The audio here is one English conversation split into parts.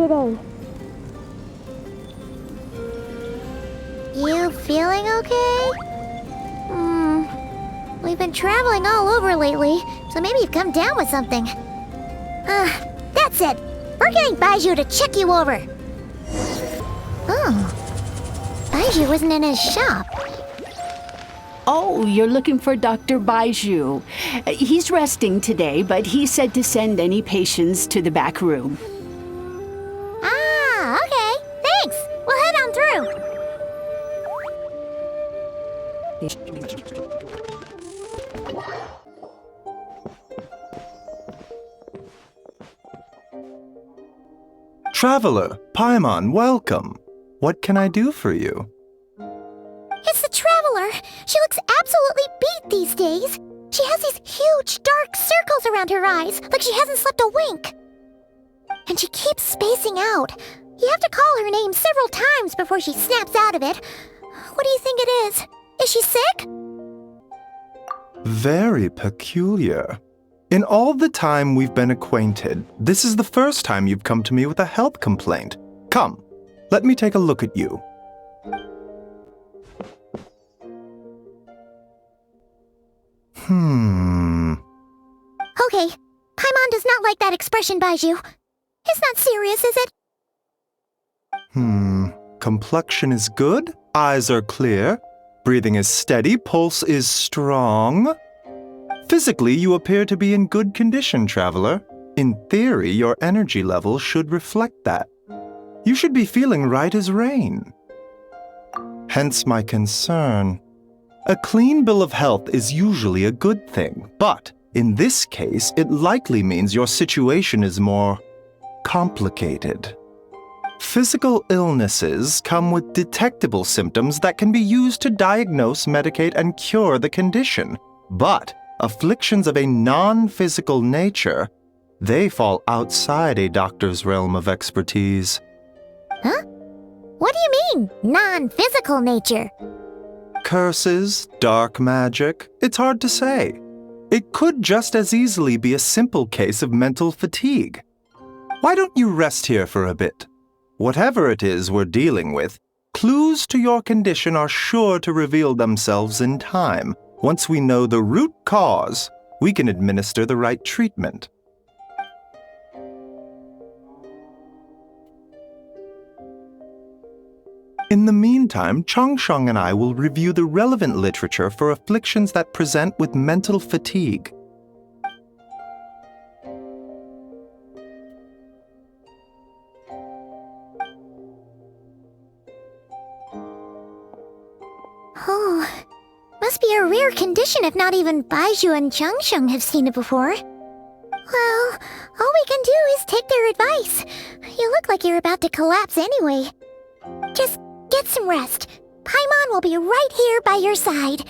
today. You feeling okay? We've been traveling all over lately, so maybe you've come down with something. That's it. We're getting Baiju to check you over. Oh, Baiju isn't in his shop. Oh, you're looking for Dr. Baiju. He's resting today, but he said to send any patients to the back room. Ah, okay. Thanks. We'll head on through. Traveler, Paimon, welcome. What can I do for you? It's the Traveler. She looks absolutely beat these days. She has these huge dark circles around her eyes, like she hasn't slept a wink. And she keeps spacing out. You have to call her name several times before she snaps out of it. What do you think it is? Is she sick? Very peculiar. In all the time we've been acquainted, this is the first time you've come to me with a health complaint. Come, let me take a look at you. Okay, Paimon does not like that expression, Baiju. It's not serious, is it? Complexion is good, eyes are clear, breathing is steady, pulse is strong. Physically, you appear to be in good condition, Traveler. In theory, your energy level should reflect that. You should be feeling right as rain. Hence my concern. A clean bill of health is usually a good thing, but in this case, it likely means your situation is more complicated. Physical illnesses come with detectable symptoms that can be used to diagnose, medicate, and cure the condition. But afflictions of a non-physical nature, they fall outside a doctor's realm of expertise. Huh? What do you mean, non-physical nature? Curses, dark magic, it's hard to say. It could just as easily be a simple case of mental fatigue. Why don't you rest here for a bit? Whatever it is we're dealing with, clues to your condition are sure to reveal themselves in time. Once we know the root cause, we can administer the right treatment. In the meantime, Changsheng and I will review the relevant literature for afflictions that present with mental fatigue. Oh, must be a rare condition if not even Baiju and Changsheng have seen it before. Well, all we can do is take their advice. You look like you're about to collapse anyway. Just get some rest. Paimon will be right here by your side.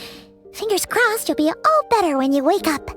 Fingers crossed you'll be all better when you wake up.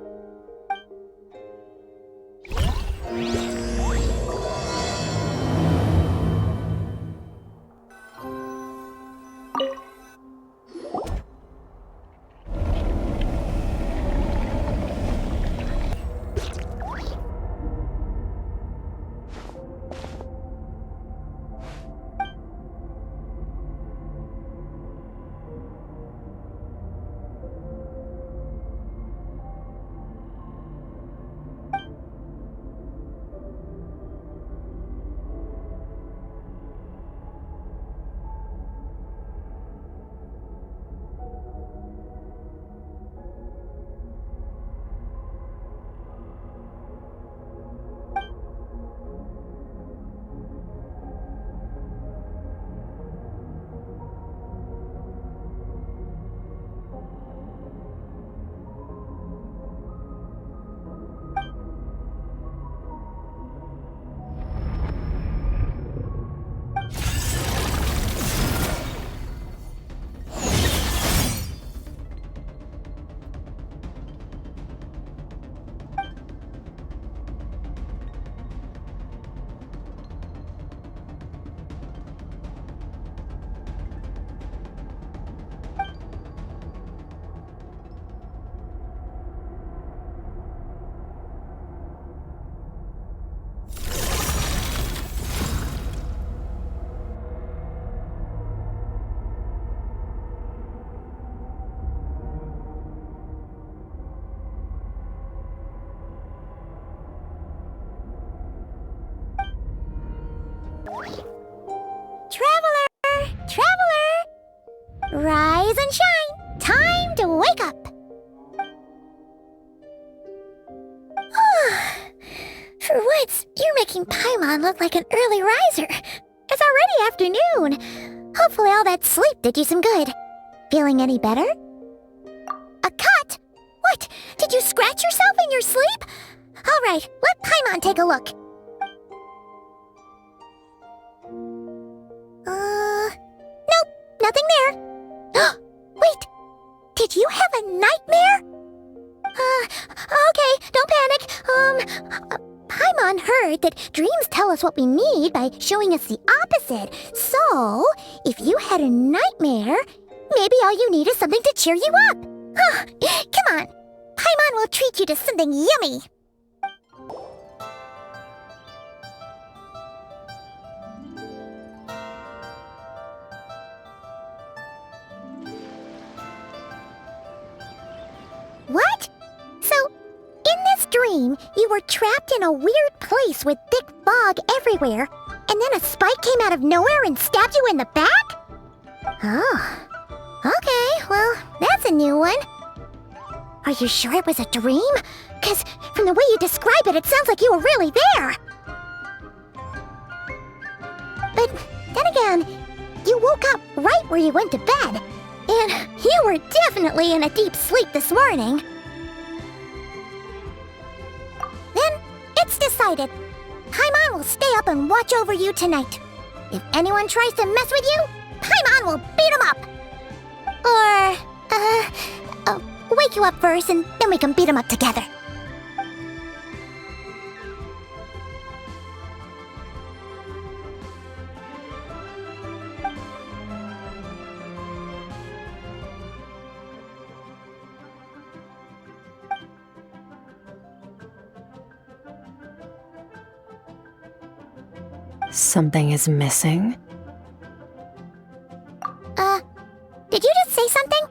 Rise and shine! Time to wake up! For once, you're making Paimon look like an early riser. It's already afternoon. Hopefully all that sleep did you some good. Feeling any better? A cut? What? Did you scratch yourself in your sleep? Alright, let Paimon take a look. Nope, nothing there. Wait, did you have a nightmare? Okay, don't panic. Paimon heard that dreams tell us what we need by showing us the opposite. So, if you had a nightmare, maybe all you need is something to cheer you up. Come on, Paimon will treat you to something yummy. What? So, in this dream, you were trapped in a weird place with thick fog everywhere, and then a spike came out of nowhere and stabbed you in the back? Oh. Okay, well, that's a new one. Are you sure it was a dream? 'Cause from the way you describe it, it sounds like you were really there. But then again, you woke up right where you went to bed. And you were definitely in a deep sleep this morning. Then, it's decided. Paimon will stay up and watch over you tonight. If anyone tries to mess with you, Paimon will beat them up. Or, wake you up first and then we can beat them up together. Something is missing? Did you just say something?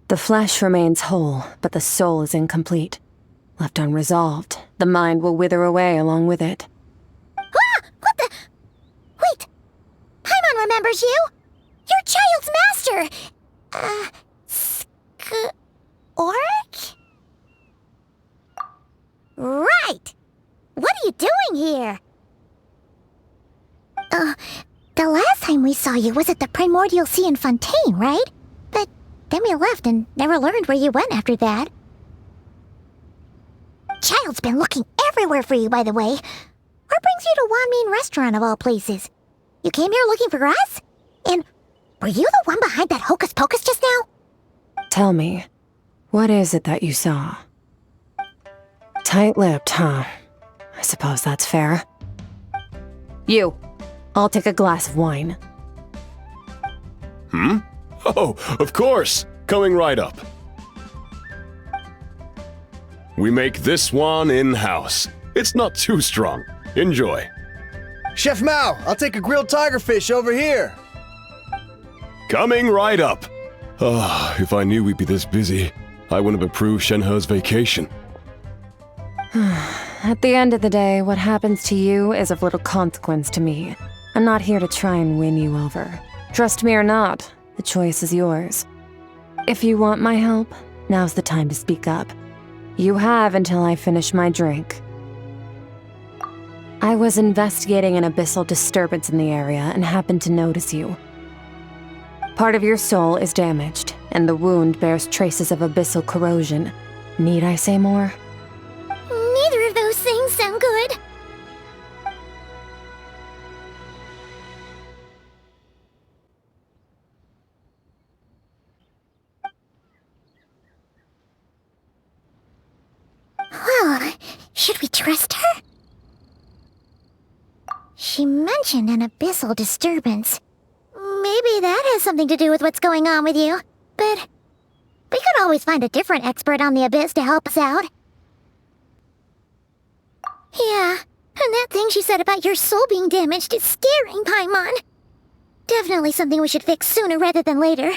The flesh remains whole, but the soul is incomplete. Left unresolved, the mind will wither away along with it. Ah! What the? Wait! Paimon remembers you! Your child's master! Skirk? Right! What are you doing here? The last time we saw you was at the Primordial Sea in Fontaine, right? But then we left and never learned where you went after that. Child's been looking everywhere for you, by the way. What brings you to Wanmin Restaurant of all places? You came here looking for us? And were you the one behind that hocus pocus just now? Tell me, what is it that you saw? Tight-lipped, huh? I suppose that's fair. You, I'll take a glass of wine. Oh, of course! Coming right up. We make this one in-house. It's not too strong. Enjoy. Chef Mao, I'll take a grilled tigerfish over here. Coming right up. If I knew we'd be this busy, I wouldn't have approved Shenhe's vacation. At the end of the day, what happens to you is of little consequence to me. I'm not here to try and win you over. Trust me or not, the choice is yours. If you want my help, now's the time to speak up. You have until I finish my drink. I was investigating an abyssal disturbance in the area and happened to notice you. Part of your soul is damaged, and the wound bears traces of abyssal corrosion. Need I say more? Neither of those things sound good. Well, should we trust her? She mentioned an abyssal disturbance. Maybe that has something to do with what's going on with you. But we could always find a different expert on the abyss to help us out. Yeah, and that thing she said about your soul being damaged is scaring, Paimon. Definitely something we should fix sooner rather than later.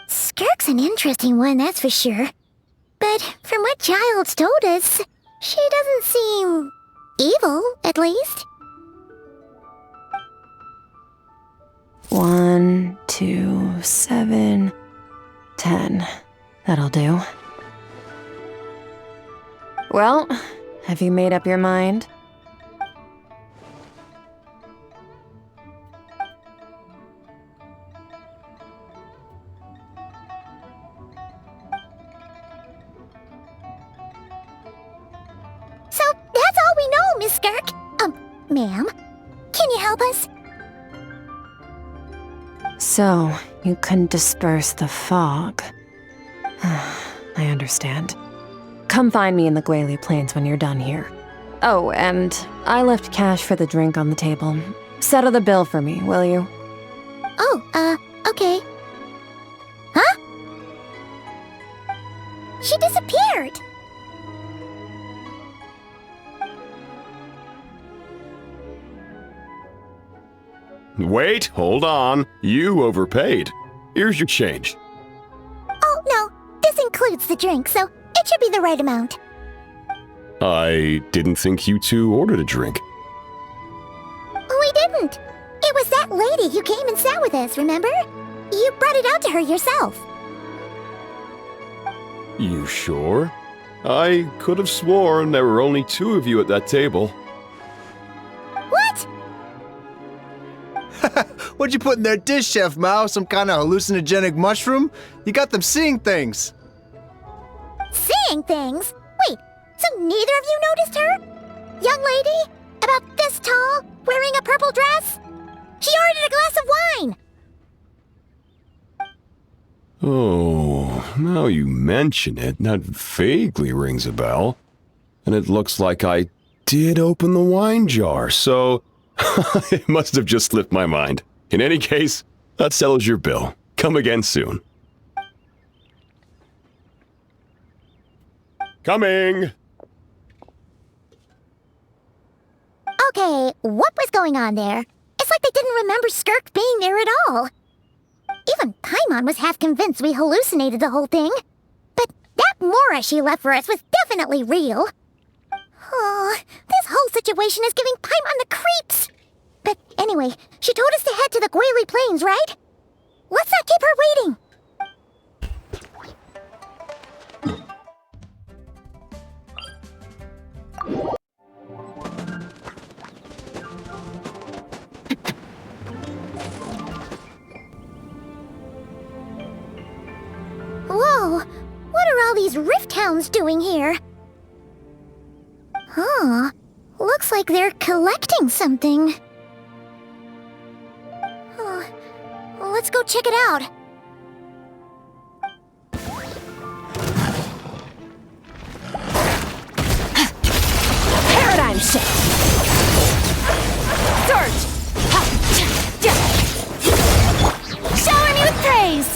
Skirk's an interesting one, that's for sure. But from what Child's told us, she doesn't seem evil, at least. 1, 2, 7, 10. That'll do. Well, have you made up your mind? So, that's all we know, Miss Skirk. Ma'am, can you help us? So, you can disperse the fog. I understand. Come find me in the Gwali Plains when you're done here. Oh, and I left cash for the drink on the table. Settle the bill for me, will you? Oh, okay. Huh? She disappeared! Wait, hold on. You overpaid. Here's your change. Oh, no. This includes the drink, so it should be the right amount. I didn't think you two ordered a drink. We didn't. It was that lady who came and sat with us, remember? You brought it out to her yourself. You sure? I could have sworn there were only 2 of you at that table. What? What'd you put in their dish, Chef Mao? Some kind of hallucinogenic mushroom? You got them seeing things. Seeing things? Wait, so neither of you noticed her? Young lady? About this tall, wearing a purple dress? She ordered a glass of wine! Oh, now you mention it, that vaguely rings a bell. And it looks like I did open the wine jar, so it must have just slipped my mind. In any case, that settles your bill. Come again soon. Coming! Okay, what was going on there? It's like they didn't remember Skirk being there at all. Even Paimon was half convinced we hallucinated the whole thing. But that Mora she left for us was definitely real. Oh, this whole situation is giving Paimon the creeps. But anyway, she told us to head to the Gwali Plains, right? Let's not keep her waiting. Whoa, what are all these rift hounds doing here? Huh, looks like they're collecting something. Let's go check it out. Paradigm shift! Surge! Shower me with praise!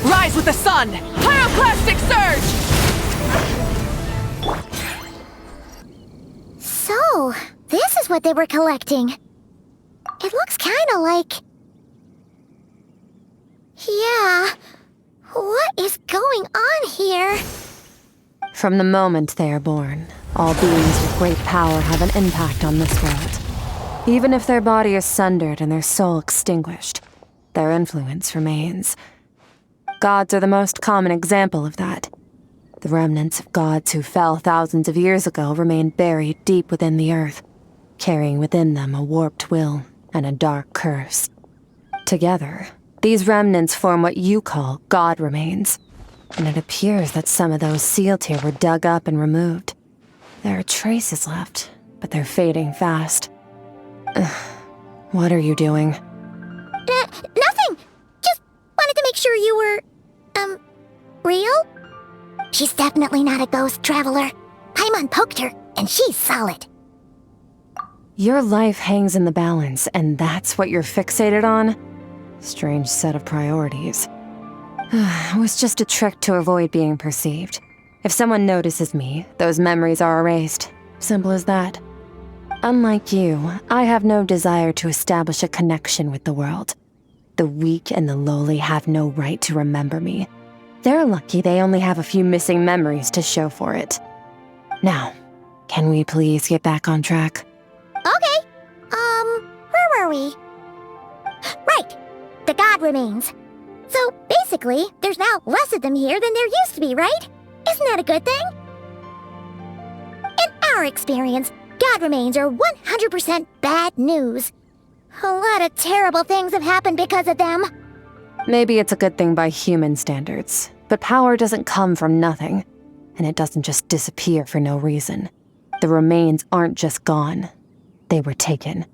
Rise with the sun! Pyroclastic surge! So, this is what they were collecting. It looks kinda like... Yeah, what is going on here? From the moment they are born, all beings with great power have an impact on this world. Even if their body is sundered and their soul extinguished, their influence remains. Gods are the most common example of that. The remnants of gods who fell thousands of years ago remain buried deep within the earth, carrying within them a warped will and a dark curse. Together, these remnants form what you call god remains, and it appears that some of those sealed here were dug up and removed. There are traces left, but they're fading fast. What are you doing? Nothing! Just wanted to make sure you were, real? She's definitely not a ghost traveler. Paimon poked her, and she's solid. Your life hangs in the balance, and that's what you're fixated on? Strange set of priorities. It was just a trick to avoid being perceived. If someone notices me, those memories are erased. Simple as that. Unlike you, I have no desire to establish a connection with the world. The weak and the lowly have no right to remember me. They're lucky they only have a few missing memories to show for it. Now, can we please get back on track? Okay. Where were we? Right. The god remains. So, basically, there's now less of them here than there used to be, right? Isn't that a good thing? In our experience, god remains are 100% bad news. A lot of terrible things have happened because of them. Maybe it's a good thing by human standards, but power doesn't come from nothing, and it doesn't just disappear for no reason. The remains aren't just gone. They were taken.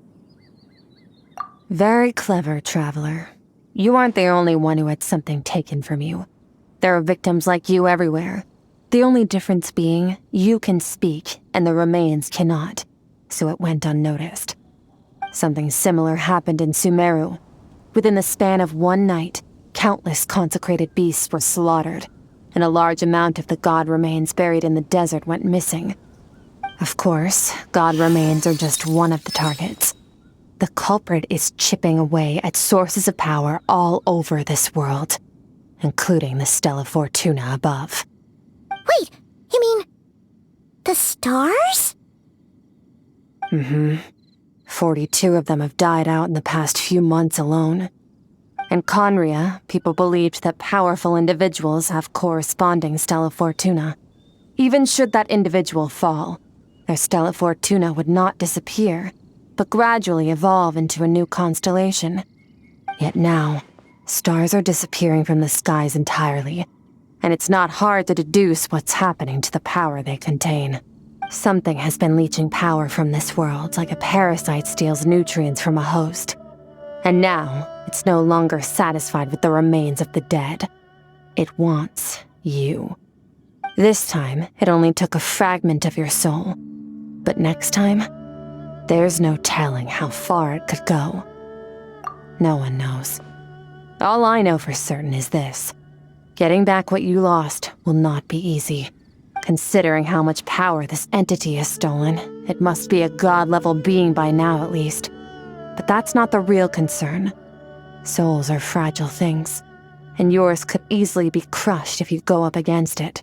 Very clever, traveler. You aren't the only one who had something taken from you. There are victims like you everywhere. The only difference being, you can speak, and the remains cannot, so it went unnoticed. Something similar happened in Sumeru. Within the span of one night, countless consecrated beasts were slaughtered, and a large amount of the god remains buried in the desert went missing. Of course, god remains are just one of the targets. The culprit is chipping away at sources of power all over this world, including the Stella Fortuna above. Wait, you mean... the stars? 42 of them have died out in the past few months alone. In Conria, people believed that powerful individuals have corresponding Stella Fortuna. Even should that individual fall, their Stella Fortuna would not disappear, but gradually evolve into a new constellation. Yet now, stars are disappearing from the skies entirely, and it's not hard to deduce what's happening to the power they contain. Something has been leeching power from this world like a parasite steals nutrients from a host. And now, it's no longer satisfied with the remains of the dead. It wants you. This time, it only took a fragment of your soul. But next time, there's no telling how far it could go. No one knows. All I know for certain is this. Getting back what you lost will not be easy. Considering how much power this entity has stolen, it must be a god-level being by now at least. But that's not the real concern. Souls are fragile things, and yours could easily be crushed if you go up against it.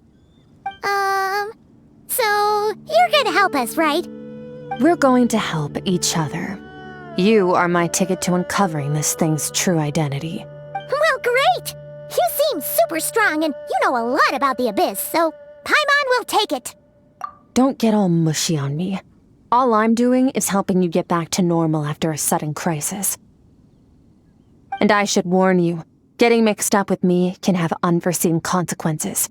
So you're gonna help us, right? We're going to help each other. You are my ticket to uncovering this thing's true identity. Well, great! You seem super strong and you know a lot about the Abyss, so Paimon will take it. Don't get all mushy on me. All I'm doing is helping you get back to normal after a sudden crisis. And I should warn you, getting mixed up with me can have unforeseen consequences.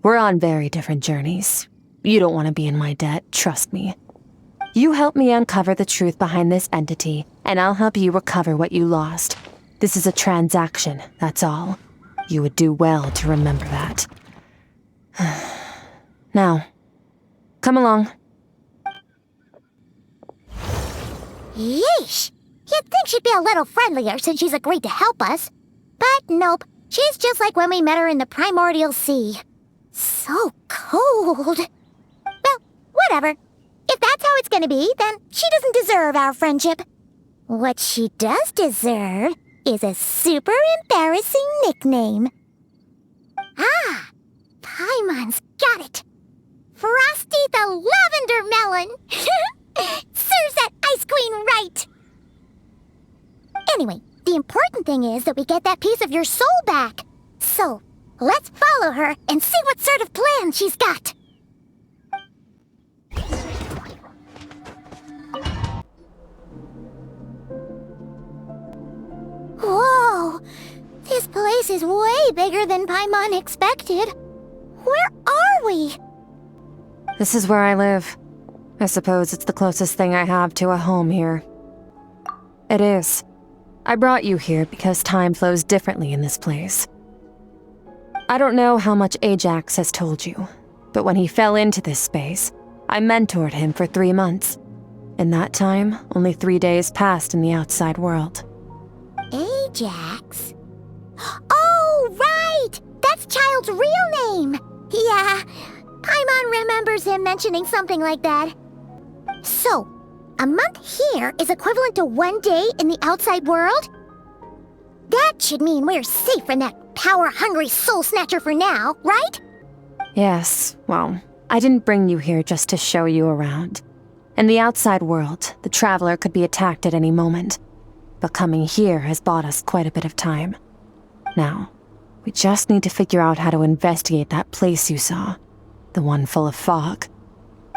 We're on very different journeys. You don't want to be in my debt, trust me. You help me uncover the truth behind this entity, and I'll help you recover what you lost. This is a transaction, that's all. You would do well to remember that. Now, come along. Yeesh! You'd think she'd be a little friendlier since she's agreed to help us. But nope, she's just like when we met her in the primordial sea. So cold. Well, whatever. If that's how it's gonna be, then she doesn't deserve our friendship. What she does deserve is a super embarrassing nickname. Ah! Paimon's got it. Frosty the Lavender Melon! Serves that Ice Queen right! Anyway, the important thing is that we get that piece of your soul back. So, let's follow her and see what sort of plan she's got. Whoa! This place is way bigger than Paimon expected. Where are we? This is where I live. I suppose it's the closest thing I have to a home here. It is. I brought you here because time flows differently in this place. I don't know how much Ajax has told you, but when he fell into this space, I mentored him for 3 months. In that time, only 3 days passed in the outside world. Ajax? Oh, right! That's Child's real name! Yeah, Paimon remembers him mentioning something like that. So, a month here is equivalent to 1 day in the outside world? That should mean we're safe from that power-hungry soul snatcher for now, right? Yes, well, I didn't bring you here just to show you around. In the outside world, the Traveler could be attacked at any moment, but coming here has bought us quite a bit of time. Now, we just need to figure out how to investigate that place you saw, the one full of fog.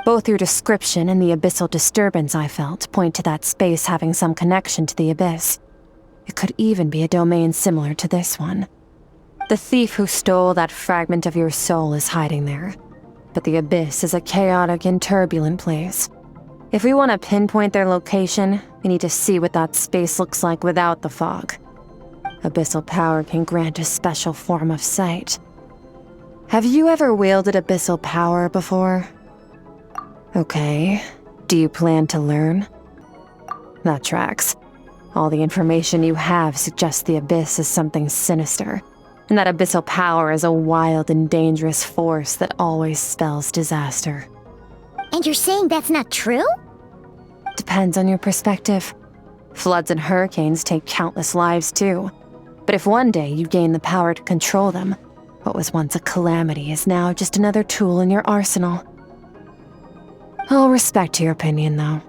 Both your description and the abyssal disturbance I felt point to that space having some connection to the abyss. It could even be a domain similar to this one. The thief who stole that fragment of your soul is hiding there, but the abyss is a chaotic and turbulent place. If we want to pinpoint their location, we need to see what that space looks like without the fog. Abyssal power can grant a special form of sight. Have you ever wielded abyssal power before? Okay, do you plan to learn? That tracks. All the information you have suggests the abyss is something sinister, and that abyssal power is a wild and dangerous force that always spells disaster. And you're saying that's not true? Depends on your perspective. Floods and hurricanes take countless lives too. But if one day you gain the power to control them, what was once a calamity is now just another tool in your arsenal. I'll respect your opinion, though.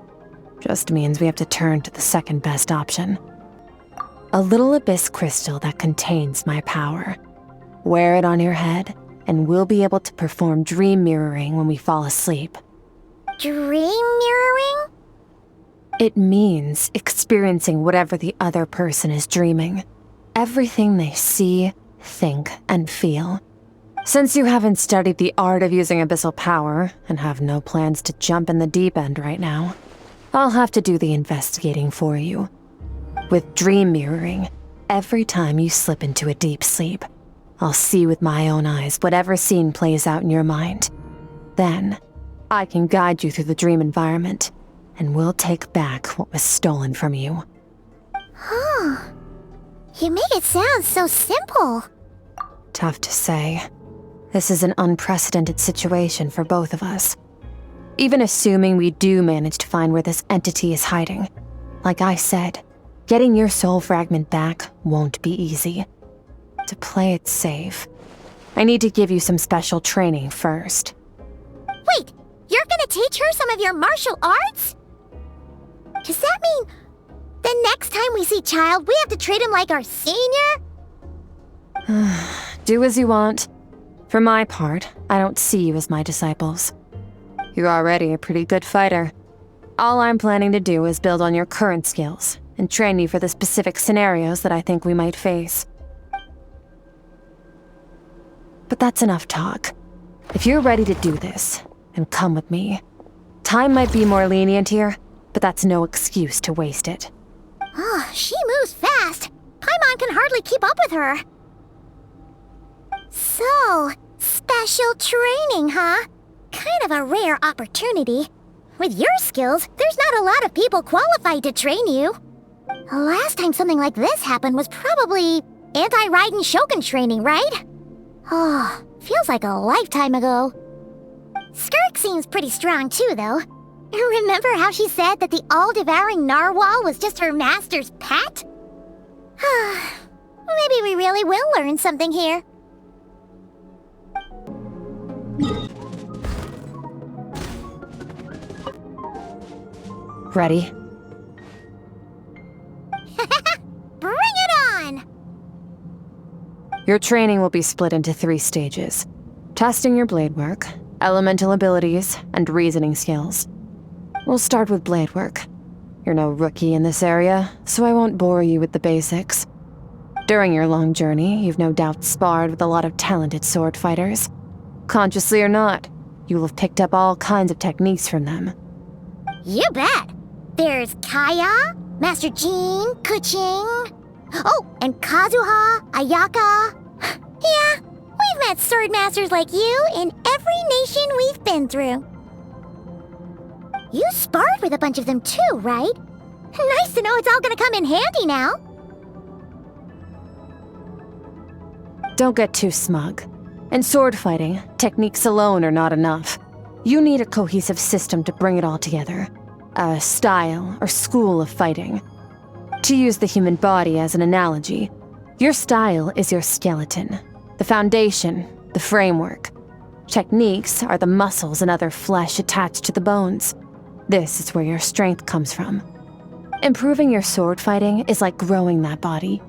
Just means we have to turn to the second best option. A little abyss crystal that contains my power. Wear it on your head, and we'll be able to perform dream mirroring when we fall asleep. Dream mirroring? It means experiencing whatever the other person is dreaming. Everything they see, think, and feel. Since you haven't studied the art of using abyssal power, and have no plans to jump in the deep end right now, I'll have to do the investigating for you. With dream mirroring, every time you slip into a deep sleep, I'll see with my own eyes whatever scene plays out in your mind. Then, I can guide you through the dream environment, and we'll take back what was stolen from you. Huh. You make it sound so simple. Tough to say. This is an unprecedented situation for both of us. Even assuming we do manage to find where this entity is hiding, like I said, getting your soul fragment back won't be easy. To play it safe, I need to give you some special training first. Wait, you're gonna teach her some of your martial arts? Does that mean the next time we see Child, we have to treat him like our senior? Do as you want. For my part, I don't see you as my disciples. You're already a pretty good fighter. All I'm planning to do is build on your current skills and train you for the specific scenarios that I think we might face. But that's enough talk. If you're ready to do this, then come with me. Time might be more lenient here, but that's no excuse to waste it. Oh, she moves fast. Paimon can hardly keep up with her. So, special training, huh? Kind of a rare opportunity. With your skills, there's not a lot of people qualified to train you. The last time something like this happened was probably anti-Raiden Shogun training, right? Oh, feels like a lifetime ago. Skirk seems pretty strong too, though. Remember how she said that the all-devouring narwhal was just her master's pet? Maybe we really will learn something here. Ready? Bring it on! Your training will be split into 3 stages. Testing your blade work, elemental abilities, and reasoning skills. We'll start with blade work. You're no rookie in this area, so I won't bore you with the basics. During your long journey, you've no doubt sparred with a lot of talented sword fighters. Consciously or not, you will have picked up all kinds of techniques from them. You bet! There's Kaya, Master Jean, Kuching... Oh, and Kazuha, Ayaka... Yeah, we've met sword masters like you in every nation we've been through. You sparred with a bunch of them too, right? Nice to know it's all gonna come in handy now. Don't get too smug. In sword fighting, techniques alone are not enough. You need a cohesive system to bring it all together. A style or school of fighting. To use the human body as an analogy, Your style is your skeleton, the foundation, the framework. Techniques are the muscles and other flesh attached to the bones. This is where your strength comes from. Improving your sword fighting is like growing that body.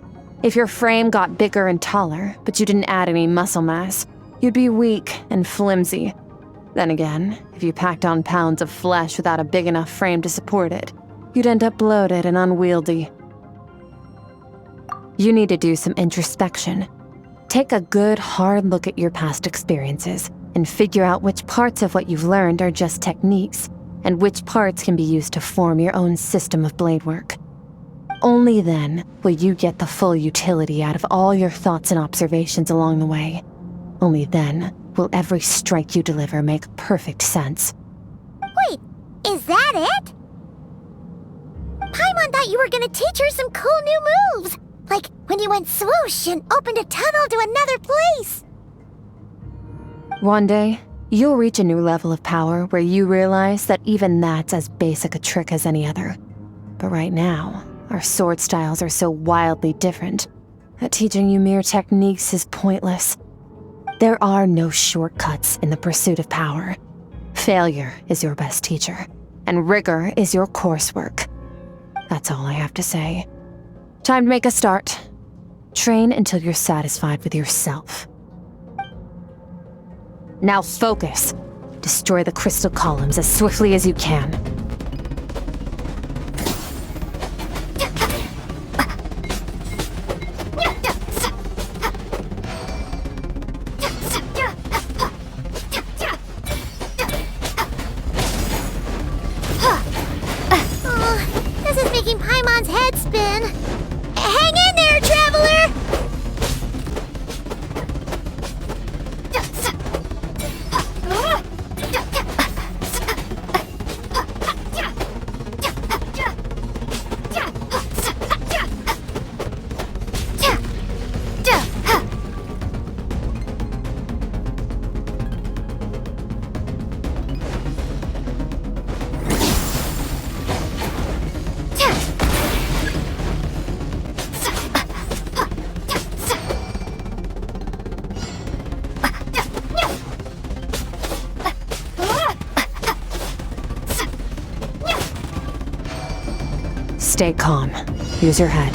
If your frame got bigger and taller, but you didn't add any muscle mass, you'd be weak and flimsy. Then again, if you packed on pounds of flesh without a big enough frame to support it, you'd end up bloated and unwieldy. You need to do some introspection. Take a good, hard look at your past experiences and figure out which parts of what you've learned are just techniques, and which parts can be used to form your own system of blade work. Only then will you get the full utility out of all your thoughts and observations along the way. Only then will every strike you deliver make perfect sense. Wait, is that it? Paimon thought you were gonna teach her some cool new moves, like when you went swoosh and opened a tunnel to another place. One day, you'll reach a new level of power where you realize that even that's as basic a trick as any other. But right now, our sword styles are so wildly different that teaching you mere techniques is pointless. There are no shortcuts in the pursuit of power. Failure is your best teacher, and rigor is your coursework. That's all I have to say. Time to make a start. Train until you're satisfied with yourself. Now focus. Destroy the crystal columns as swiftly as you can. This is making Paimon's head spin. Hang in there, traveler! Stay calm. Use your head.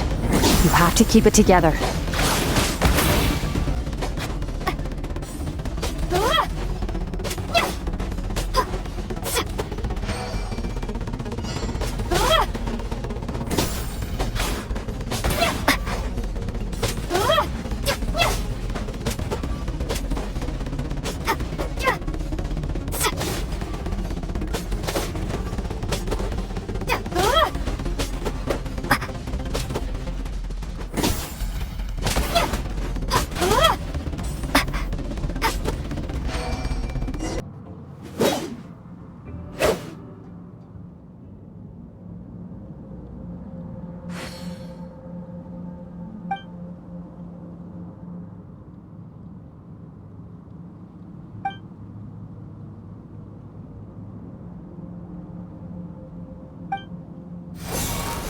You have to keep it together.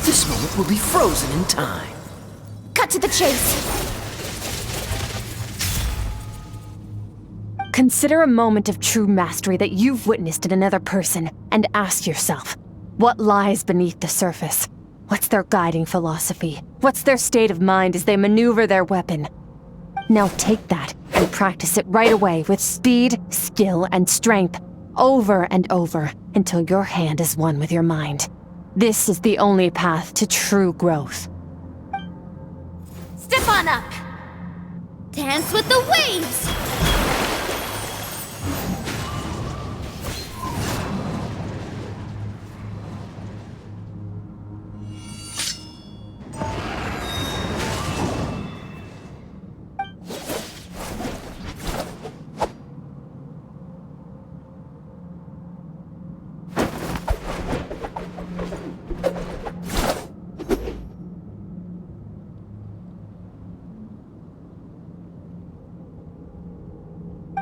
This moment will be frozen in time. Cut to the chase. Consider a moment of true mastery that you've witnessed in another person and ask yourself, what lies beneath the surface? What's their guiding philosophy? What's their state of mind as they maneuver their weapon? Now take that and practice it right away with speed, skill, and strength, over and over, until your hand is one with your mind. This is the only path to true growth. Step on up. Dance with the waves.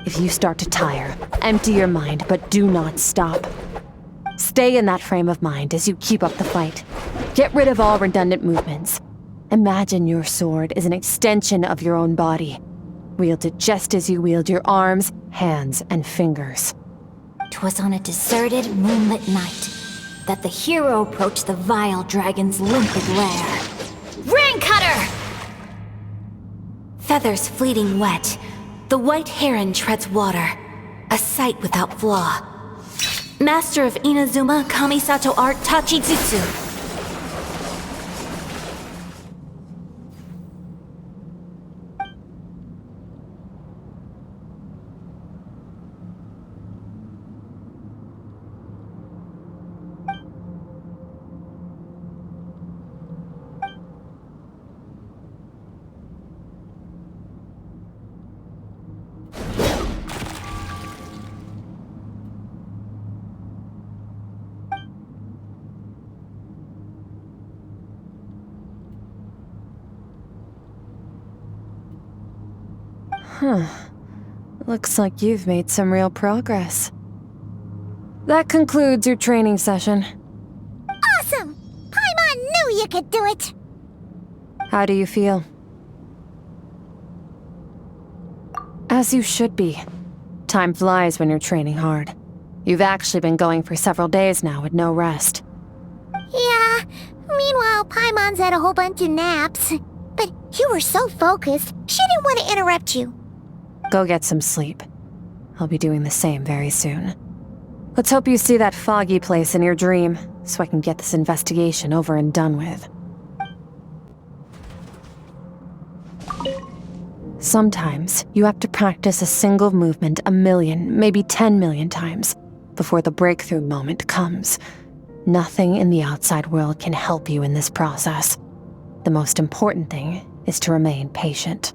If you start to tire, empty your mind, but do not stop. Stay in that frame of mind as you keep up the fight. Get rid of all redundant movements. Imagine your sword is an extension of your own body. Wield it just as you wield your arms, hands, and fingers. 'Twas on a deserted, moonlit night that the hero approached the vile dragon's limpid lair. Ring Cutter! Feathers fleeting wet, the white heron treads water, a sight without flaw. Master of Inazuma Kamisato art Tachijutsu. Looks like you've made some real progress. That concludes your training session. Awesome! Paimon knew you could do it! How do you feel? As you should be. Time flies when you're training hard. You've actually been going for several days now with no rest. Yeah, meanwhile Paimon's had a whole bunch of naps. But you were so focused, she didn't want to interrupt you. Go get some sleep. I'll be doing the same very soon. Let's hope you see that foggy place in your dream, so I can get this investigation over and done with. Sometimes, you have to practice a single movement 1 million, maybe 10 million times, before the breakthrough moment comes. Nothing in the outside world can help you in this process. The most important thing is to remain patient.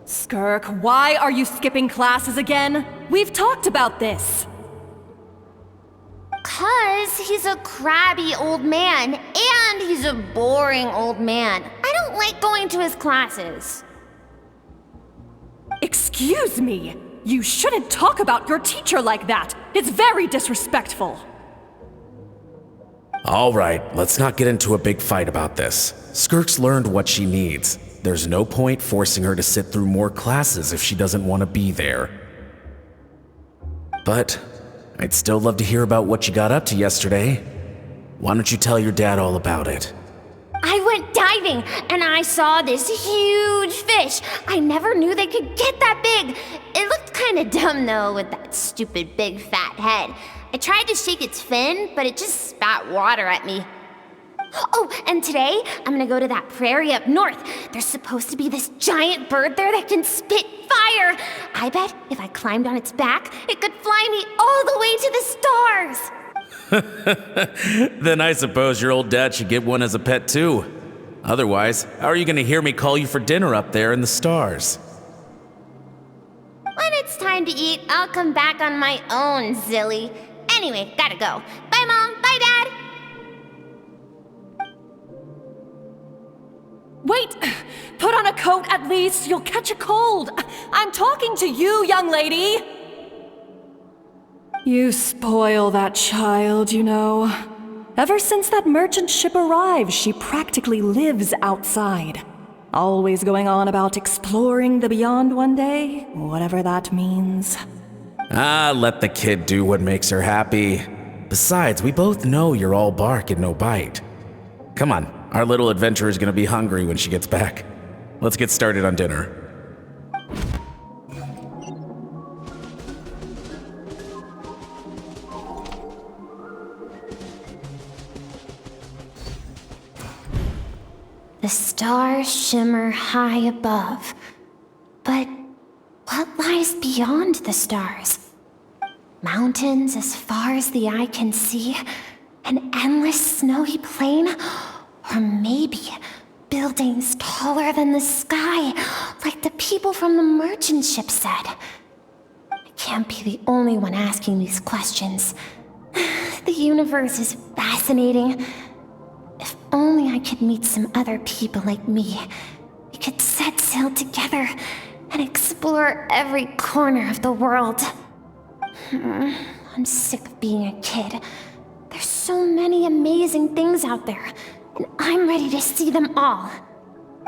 Skirk, why are you skipping classes again? We've talked about this. 'Cause he's a crabby old man, and he's a boring old man. I don't like going to his classes. Excuse me! You shouldn't talk about your teacher like that! It's very disrespectful! Alright, let's not get into a big fight about this. Skirk's learned what she needs. There's no point forcing her to sit through more classes if she doesn't want to be there. But I'd still love to hear about what you got up to yesterday. Why don't you tell your dad all about it? I went diving, and I saw this huge fish. I never knew they could get that big. It looked kinda dumb though, with that stupid big fat head. I tried to shake its fin, but it just spat water at me. Oh, and today, I'm gonna go to that prairie up north. There's supposed to be this giant bird there that can spit fire. I bet if I climbed on its back, it could fly me all the way to the stars. Then I suppose your old dad should get one as a pet too. Otherwise, how are you gonna hear me call you for dinner up there in the stars? When it's time to eat, I'll come back on my own, Zilly. Anyway, gotta go. Bye, Mom. Bye, Dad. Wait! Put on a coat at least. You'll catch a cold. I'm talking to you, young lady. You spoil that child, you know. Ever since that merchant ship arrived, she practically lives outside. Always going on about exploring the beyond one day, whatever that means. Let the kid do what makes her happy. Besides, we both know you're all bark and no bite. Come on, our little adventurer is gonna be hungry when she gets back. Let's get started on dinner. The stars shimmer high above. But what lies beyond the stars? Mountains as far as the eye can see? An endless snowy plain? Or maybe buildings taller than the sky, like the people from the merchant ship said? I can't be the only one asking these questions. The universe is fascinating. If only I could meet some other people like me. We could set sail together and explore every corner of the world. I'm sick of being a kid. There's so many amazing things out there, and I'm ready to see them all.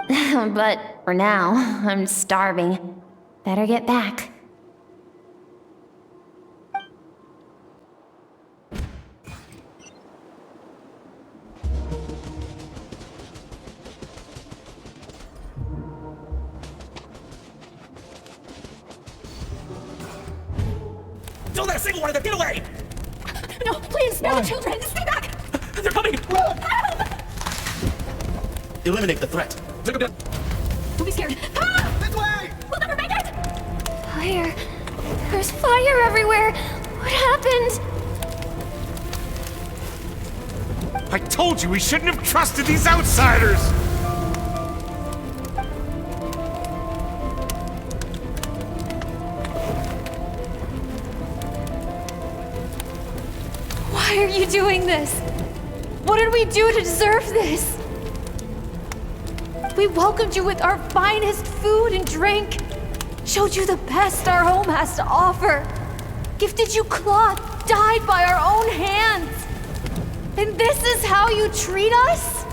But for now, I'm starving. Better get back. Don't let a single one of them get away! No, please, spare the children! Stay back! They're coming! Eliminate the threat. Don't be scared. Ah! This way! We'll never make it! Fire. There's fire everywhere. What happened? I told you we shouldn't have trusted these outsiders! Why are you doing this? What did we do to deserve this? We welcomed you with our finest food and drink, showed you the best our home has to offer, gifted you cloth dyed by our own hands. And this is how you treat us?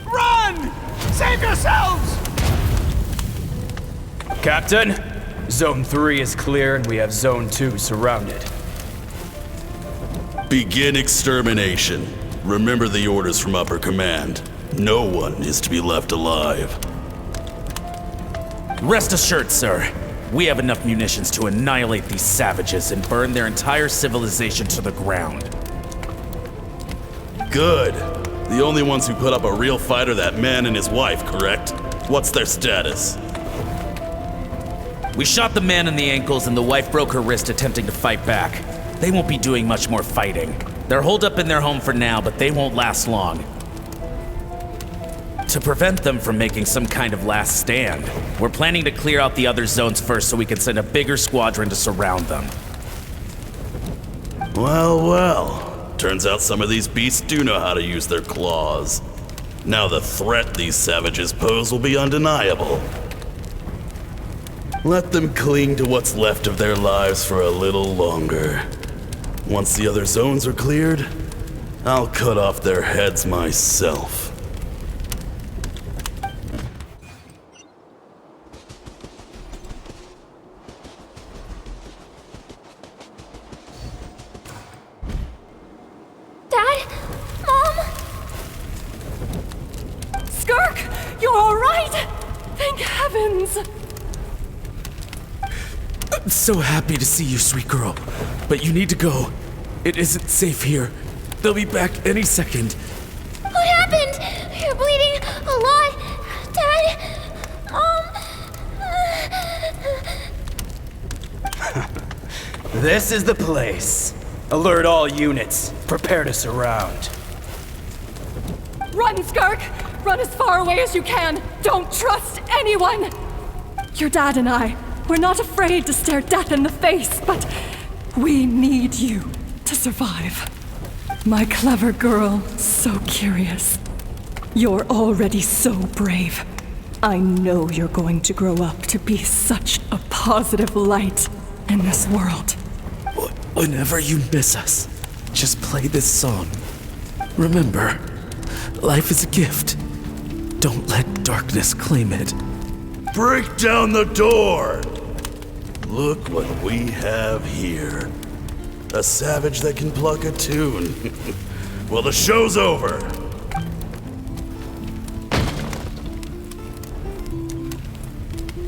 Run! Save yourselves! Captain, Zone 3 is clear and we have Zone 2 surrounded. Begin extermination. Remember the orders from upper command. No one is to be left alive. Rest assured, sir. We have enough munitions to annihilate these savages and burn their entire civilization to the ground. Good. The only ones who put up a real fight are that man and his wife, correct? What's their status? We shot the man in the ankles and the wife broke her wrist attempting to fight back. They won't be doing much more fighting. They're holed up in their home for now, but they won't last long. To prevent them from making some kind of last stand, we're planning to clear out the other zones first so we can send a bigger squadron to surround them. Well, well. Turns out some of these beasts do know how to use their claws. Now the threat these savages pose will be undeniable. Let them cling to what's left of their lives for a little longer. Once the other zones are cleared, I'll cut off their heads myself. Dad? Mom? Skirk, you're all right? Thank heavens! I'm so happy to see you, sweet girl. But you need to go. It isn't safe here. They'll be back any second. What happened? You're bleeding a lot. Dad? Mom? This is the place. Alert all units. Prepare to surround. Run, Skirk! Run as far away as you can! Don't trust anyone! Your dad and I, we're not afraid to stare death in the face, but we need you to survive. My clever girl, so curious. You're already so brave. I know you're going to grow up to be such a positive light in this world. Whenever you miss us, just play this song. Remember, life is a gift. Don't let darkness claim it. Break down the door! Look what we have here. A savage that can pluck a tune. Well, the show's over.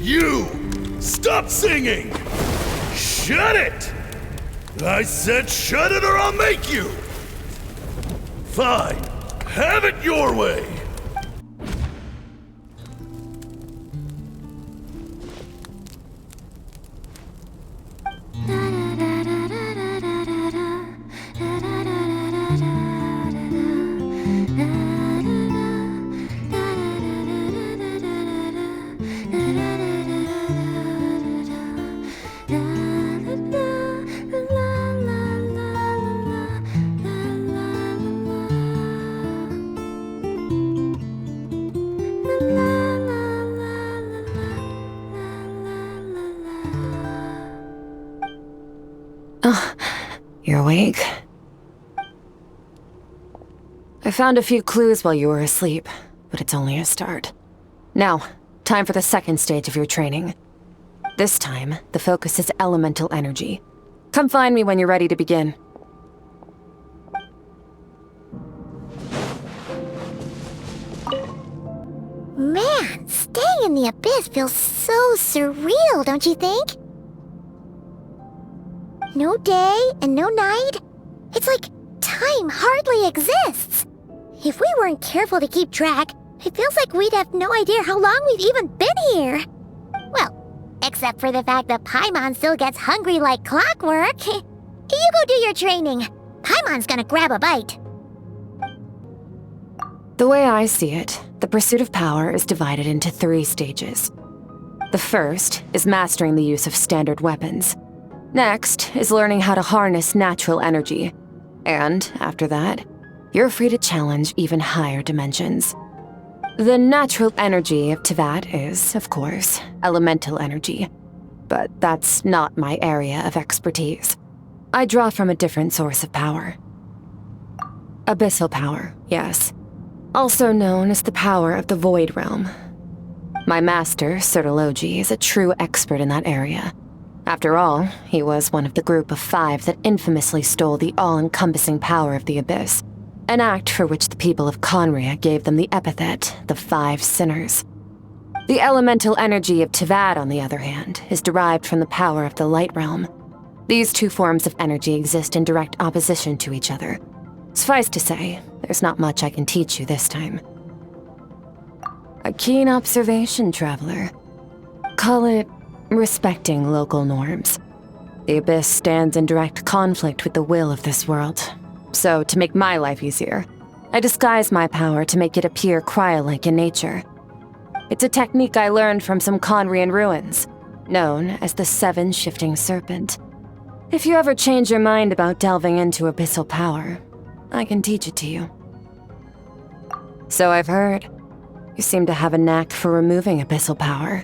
You! Stop singing! Shut it! I said shut it or I'll make you! Fine. Have it your way! You're awake? I found a few clues while you were asleep, but it's only a start. Now, time for the second stage of your training. This time, the focus is elemental energy. Come find me when you're ready to begin. Man, staying in the abyss feels so surreal, don't you think? No day and no night. It's like time hardly exists. If we weren't careful to keep track, it feels like we'd have no idea how long we've even been here. Well, except for the fact that Paimon still gets hungry like clockwork. You go do your training. Paimon's gonna grab a bite. The way I see it, the pursuit of power is divided into 3 stages. The first is mastering the use of standard weapons. Next is learning how to harness natural energy. And after that, you're free to challenge even higher dimensions. The natural energy of Teyvat is, of course, elemental energy. But that's not my area of expertise. I draw from a different source of power. Abyssal power, yes. Also known as the power of the Void Realm. My master, Sertologi, is a true expert in that area. After all, he was one of the group of 5 that infamously stole the all-encompassing power of the Abyss, an act for which the people of Conria gave them the epithet, the 5 Sinners. The elemental energy of Teyvat, on the other hand, is derived from the power of the Light Realm. These 2 forms of energy exist in direct opposition to each other. Suffice to say, there's not much I can teach you this time. A keen observation, traveler. Call it respecting local norms. The Abyss stands in direct conflict with the will of this world. So, to make my life easier, I disguise my power to make it appear cryo-like in nature. It's a technique I learned from some Conrian ruins, known as the 7 Shifting Serpent. If you ever change your mind about delving into abyssal power, I can teach it to you. So I've heard. You seem to have a knack for removing abyssal power.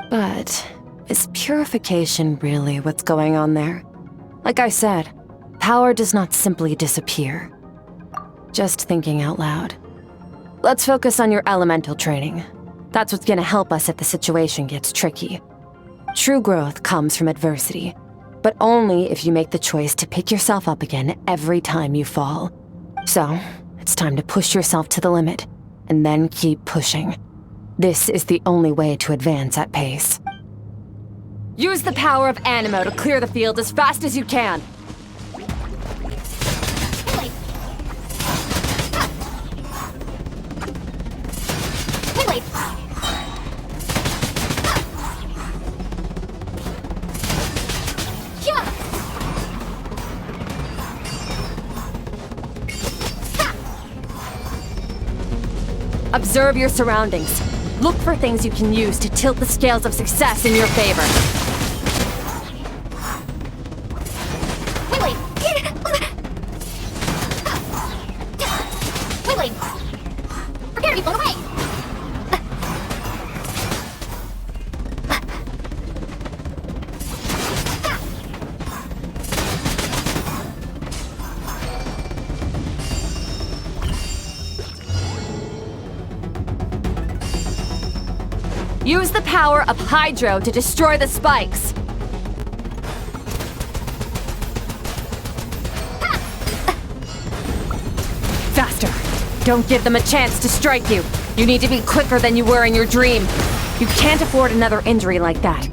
But is purification really what's going on there? Like I said, power does not simply disappear. Just thinking out loud. Let's focus on your elemental training. That's what's gonna help us if the situation gets tricky. True growth comes from adversity, but only if you make the choice to pick yourself up again every time you fall. So, it's time to push yourself to the limit, and then keep pushing. This is the only way to advance at pace. Use the power of Animo to clear the field as fast as you can. Observe your surroundings. Look for things you can use to tilt the scales of success in your favor. Wait. Wait. Prepare to be blown away. Use the power of Hydro to destroy the spikes. Faster! Don't give them a chance to strike you. You need to be quicker than you were in your dream. You can't afford another injury like that.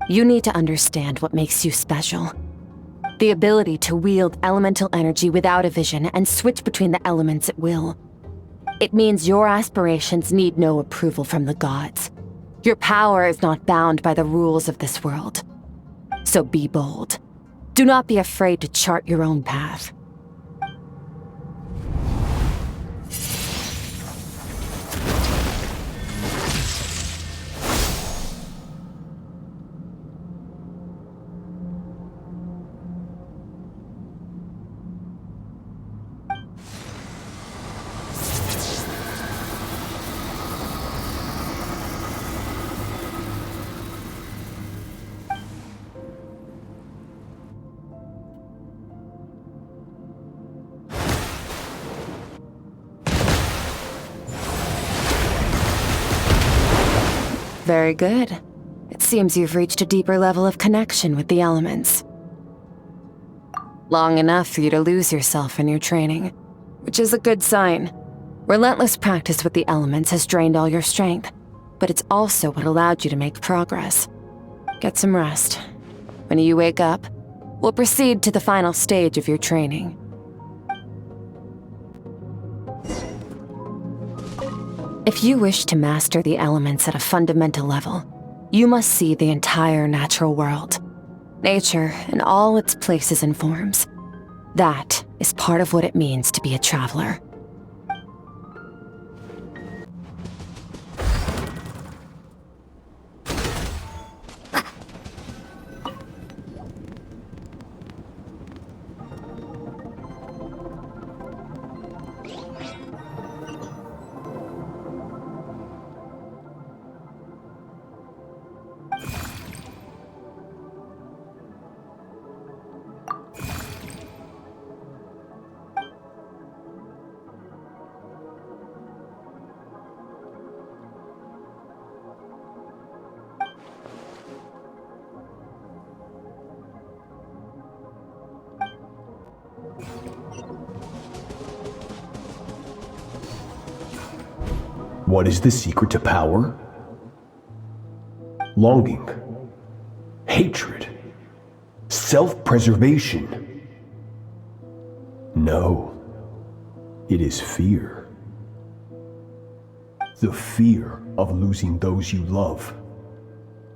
You need to understand what makes you special. The ability to wield elemental energy without a vision and switch between the elements at will. It means your aspirations need no approval from the gods. Your power is not bound by the rules of this world. So be bold. Do not be afraid to chart your own path. Very good. It seems you've reached a deeper level of connection with the elements. Long enough for you to lose yourself in your training, which is a good sign. Relentless practice with the elements has drained all your strength, but it's also what allowed you to make progress. Get some rest. When you wake up, we'll proceed to the final stage of your training. If you wish to master the elements at a fundamental level, you must see the entire natural world. Nature in all its places and forms. That is part of what it means to be a traveler. What is the secret to power? Longing, hatred, self-preservation. No, it is fear. The fear of losing those you love.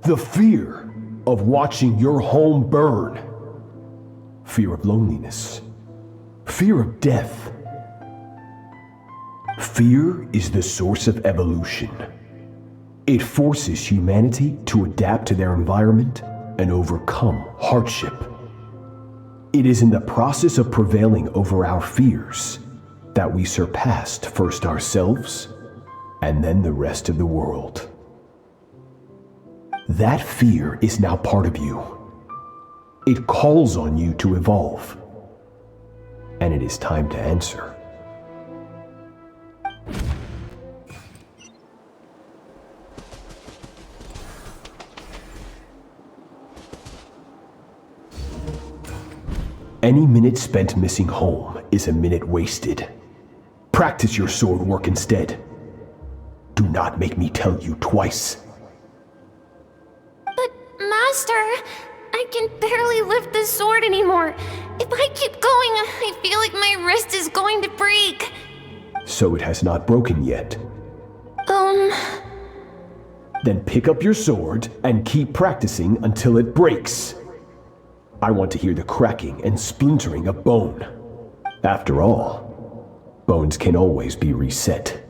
The fear of watching your home burn. Fear of loneliness. Fear of death. Fear is the source of evolution. It forces humanity to adapt to their environment and overcome hardship. It is in the process of prevailing over our fears that we surpassed first ourselves and then the rest of the world. That fear is now part of you. It calls on you to evolve. And it is time to answer. Any minute spent missing home is a minute wasted. Practice your sword work instead. Do not make me tell you twice. But, Master, I can barely lift the sword anymore. If I keep going, I feel like my wrist is going to break. So it has not broken yet. Then pick up your sword and keep practicing until it breaks. I want to hear the cracking and splintering of bone. After all, bones can always be reset.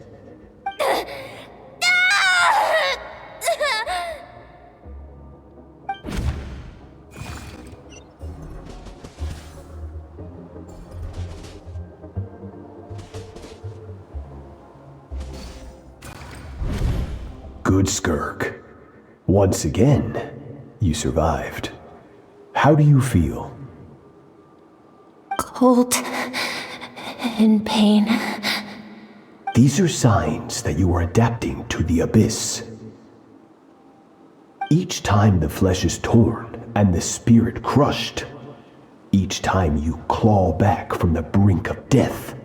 Good, Skirk. Once again, you survived. How do you feel? Cold and pain. These are signs that you are adapting to the abyss. Each time the flesh is torn and the spirit crushed, each time you claw back from the brink of death,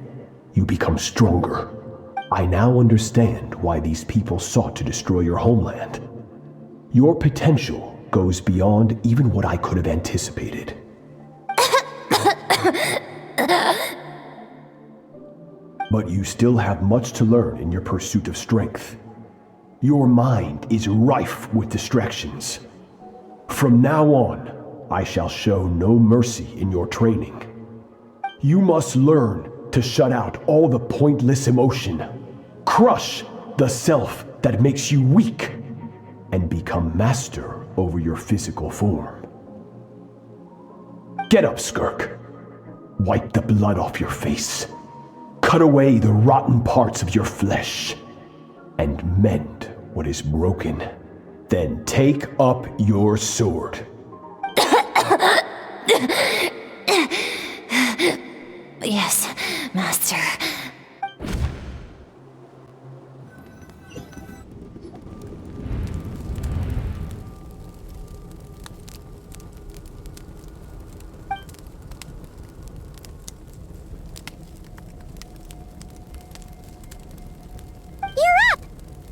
you become stronger. I now understand why these people sought to destroy your homeland. Your potential goes beyond even what I could have anticipated. But you still have much to learn in your pursuit of strength. Your mind is rife with distractions. From now on, I shall show no mercy in your training. You must learn to shut out all the pointless emotion, crush the self that makes you weak, and become master over your physical form. Get up, Skirk. Wipe the blood off your face. Cut away the rotten parts of your flesh, and mend what is broken. Then take up your sword. Yes, Master.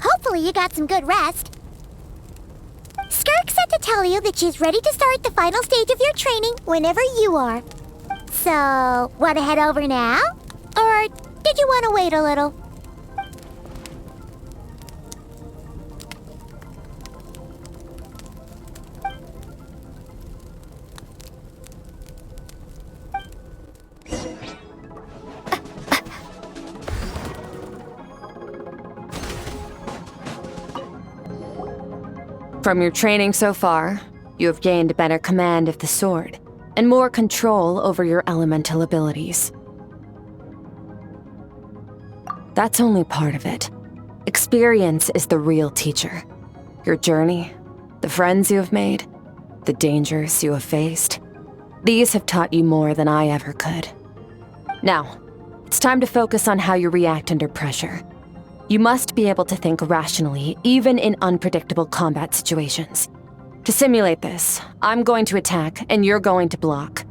Hopefully you got some good rest. Skirk said to tell you that she's ready to start the final stage of your training whenever you are. So, want to head over now? Or did you want to wait a little? From your training so far, you have gained better command of the sword, and more control over your elemental abilities. That's only part of it. Experience is the real teacher. Your journey, the friends you have made, the dangers you have faced, these have taught you more than I ever could. Now, it's time to focus on how you react under pressure. You must be able to think rationally, even in unpredictable combat situations. To simulate this, I'm going to attack, and you're going to block.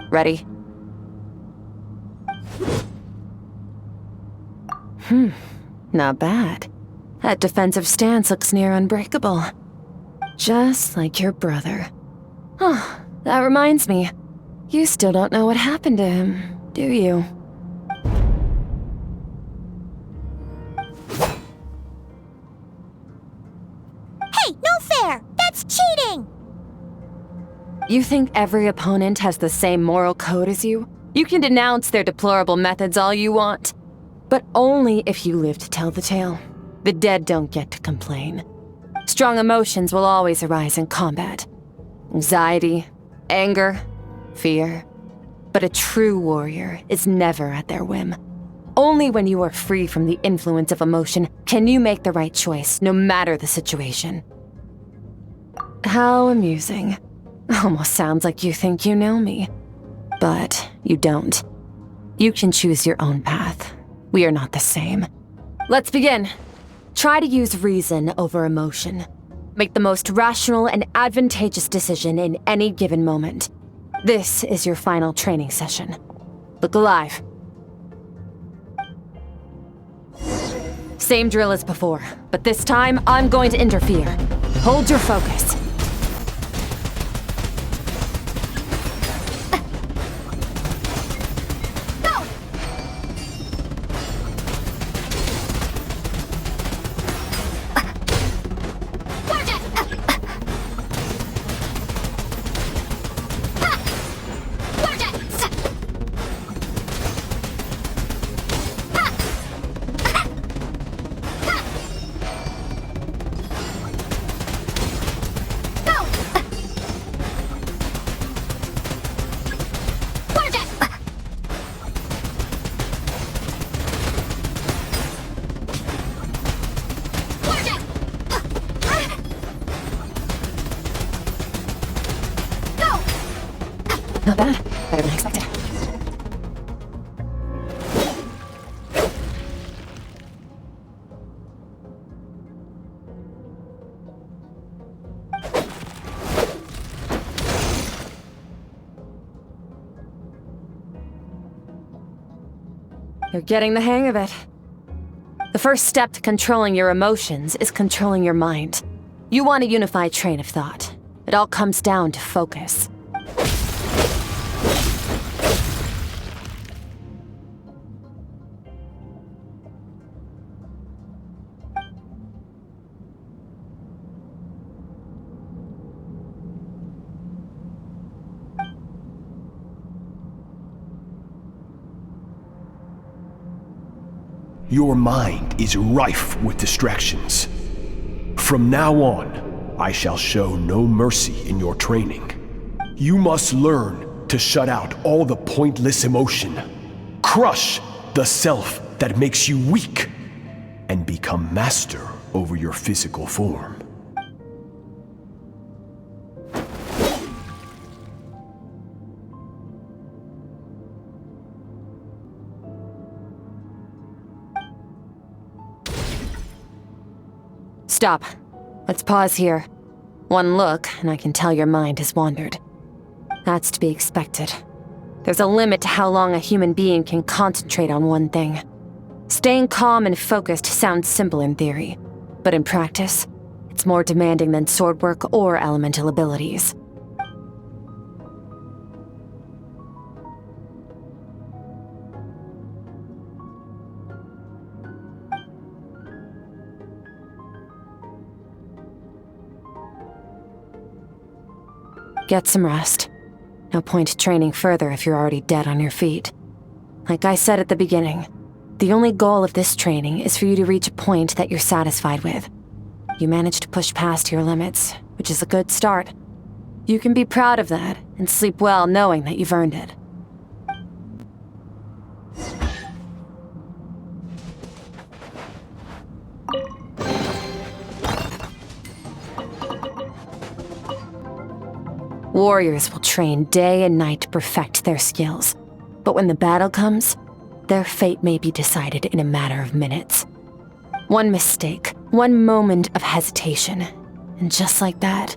Ready? Not bad. That defensive stance looks near unbreakable. Just like your brother. Oh, that reminds me. You still don't know what happened to him, do you? Hey, no fair! That's cheating! You think every opponent has the same moral code as you? You can denounce their deplorable methods all you want. But only if you live to tell the tale. The dead don't get to complain. Strong emotions will always arise in combat. Anxiety, anger, fear. But a true warrior is never at their whim. Only when you are free from the influence of emotion can you make the right choice, no matter the situation. How amusing. Almost sounds like you think you know me. But you don't. You can choose your own path. We are not the same. Let's begin. Try to use reason over emotion. Make the most rational and advantageous decision in any given moment. This is your final training session. Look alive. Same drill as before, but this time I'm going to interfere. Hold your focus. Not bad. Better than expected. You're getting the hang of it. The first step to controlling your emotions is controlling your mind. You want a unified train of thought. It all comes down to focus. Your mind is rife with distractions. From now on, I shall show no mercy in your training. You must learn to shut out all the pointless emotion, crush the self that makes you weak, and become master over your physical form. Stop. Let's pause here. One look, and I can tell your mind has wandered. That's to be expected. There's a limit to how long a human being can concentrate on one thing. Staying calm and focused sounds simple in theory, but in practice, it's more demanding than sword work or elemental abilities. Get some rest. No point training further if you're already dead on your feet. Like I said at the beginning, the only goal of this training is for you to reach a point that you're satisfied with. You managed to push past your limits, which is a good start. You can be proud of that and sleep well knowing that you've earned it. Warriors will train day and night to perfect their skills. But when the battle comes, their fate may be decided in a matter of minutes. One mistake, one moment of hesitation, and just like that,